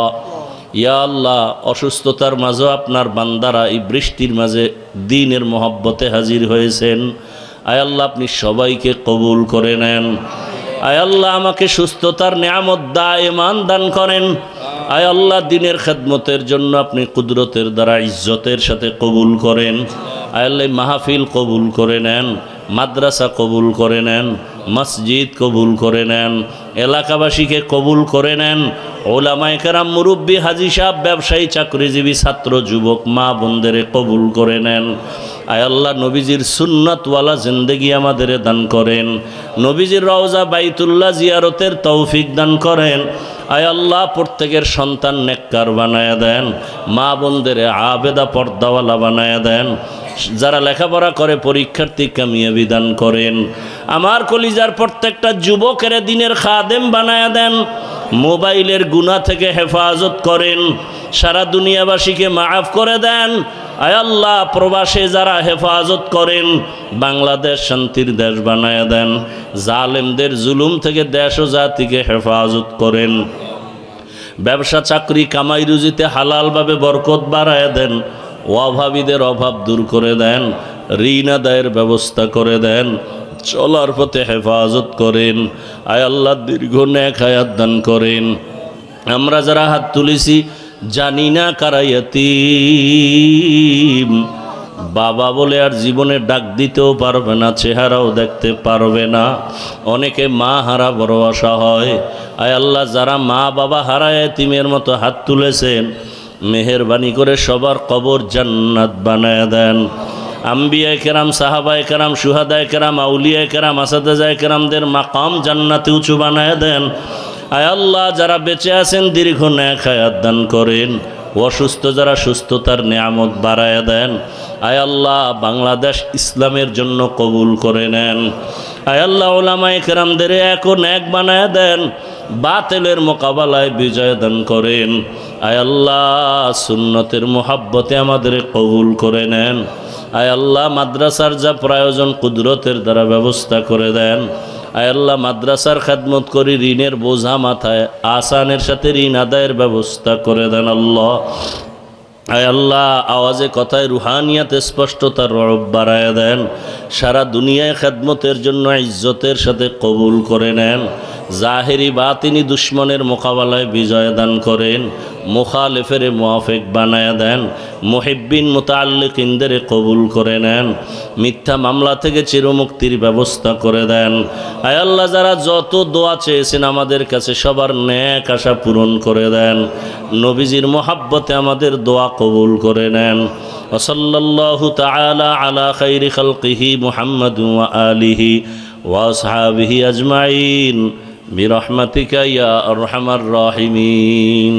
ইয়া আল্লাহ, অসুস্থতার মাঝে আপনার বান্দারা এই বৃষ্টির মাঝে দ্বীনের মহব্বতে হাজির হয়েছেন। আয় আল্লাহ, আপনি সবাইকে কবুল করে নেন। আয় আল্লাহ, আমাকে সুস্থতার নিয়ামত দায়েমান দান করেন। আয় আল্লাহ, দ্বীনের খেদমতের জন্য আপনি কুদরতের দ্বারা ইজ্জতের সাথে কবুল করেন। আয় আল্লাহ, মাহফিল কবুল করে নেন, মাদ্রাসা কবুল করে নেন, মসজিদ কবুল করে নেন, এলাকাবাসীকে কবুল করে নেন, ওলামায়ে কেরাম, মুরব্বী, হাজী সাহেব, ব্যবসায়ী, চাকরিজীবী, ছাত্র, যুবক, মা বোনদের কবুল করে নেন। আয় আল্লাহ, নবীজির সুন্নাতওয়ালা জিন্দেগি আমাদের দান করেন। নবীজির রওজা বাইতুল্লাহ জিয়ারতের তৌফিক দান করেন। আয় আল্লাহ, প্রত্যেকের সন্তান নেককার বানায়া দেন, মা বোনদের আবেদা পর্দাওয়ালা বানায়া দেন। যারা লেখাপড়া করে পরীক্ষার্থী কামিয়াবি দান করেন। আমার কলিজার প্রত্যেকটা যুবকের দ্বীনের খাদেম বানায়া দেন। মোবাইলের গুনাহ থেকে হেফাজত করেন। সারা দুনিয়াবাসীকে মাফ করে দেন। আয় আল্লাহ, প্রবাসে যারা হেফাজত করেন, বাংলাদেশ শান্তির দেশ বানায়া দেন। জালেমদের জুলুম থেকে দেশ ও জাতিকে হেফাজত করেন। ব্যবসা, চাকরি, কামাই রুজিতে হালালভাবে বরকত বাড়ায়া দেন। অভাবীদের অভাব দূর করে দেন। ঋণ আদায়ের ব্যবস্থা করে দেন। চলার পথে হেফাজত করেন। আয় আল্লাহ, দীর্ঘ নেক হায়াত দান করেন। আমরা যারা হাত তুলেছি জানি না কারা ইয়াতীম, বাবা বলে আর জীবনে ডাক দিতেও পারবে না, চেহারাও দেখতে পারবে না। অনেকে মা হারা বড় আশা হয়। আয় আল্লাহ, যারা মা বাবা হারা ইয়াতীমের মতো হাত তুলেছেন, মেহেরবানি করে সবার কবর জান্নাত বানায় দেন। আম্বিয়ায়ে কেরাম, সাহাবায়ে কেরাম, শুহাদায়ে কেরাম, আউলিয়ায়ে কেরাম, আসাদায়ে কেরামদের মাকাম জান্নাতে উঁচু বানায় দেন। আয় আল্লাহ, যারা বেঁচে আছেন দীর্ঘ নেক হায়াত দান করেন। অসুস্থ যারা সুস্থতার নিয়ামত বাড়ায় দেন। আয় আল্লাহ, বাংলাদেশ ইসলামের জন্য কবুল করে নেন। আয় আল্লাহ, উলামায়ে কেরামদের এক ও নেক বানায় দেন। বাতিলের মোকাবেলায় বিজয় দান করেন। আয় আল্লাহ, সুন্নতের মোহাব্বতে আমাদের কবুল করে নেন। আয় আল্লাহ, মাদ্রাসার যা প্রয়োজন কুদরতের দ্বারা ব্যবস্থা করে দেন। আয় আল্লাহ, মাদ্রাসার খেদমত করি, ঋণের বোঝা মাথায় আসানের সাথে ঋণ আদায়ের ব্যবস্থা করে দেন। আল্লাহ, আয় আল্লাহ, আওয়াজে কথায় রুহানিয়াতে স্পষ্টতার রব বাড়ায় দেন। সারা দুনিয়ায় খেদমতের জন্য ইজ্জতের সাথে কবুল করে নেন। জাহেরি বাতিনি দুশ্মনের মোকাবেলায় বিজয় দান করেন। মুখালেফের মুআফিক বানায় দেন। মুহিব্বিন মুতাআল্লিকিনদের কবুল করে নেন। মিথ্যা মামলা থেকে চিরমুক্তির ব্যবস্থা করে দেন। আয় আল্লাহ, যারা যত দোয়া চেয়েছেন আমাদের কাছে সবার নেক আশা পূরণ করে দেন। নবীজির মোহাব্বতে আমাদের দোয়া কবুল করে নেন। ওয়াসাল্লাল্লাহু তাআলা আলা খাইরি খালকিহি মুহাম্মাদ ওয়া আলিহি ওয়া আসহাবিহি আজমাইন বিরহমাতিকা ইয়া আরহামার রাহিমিন।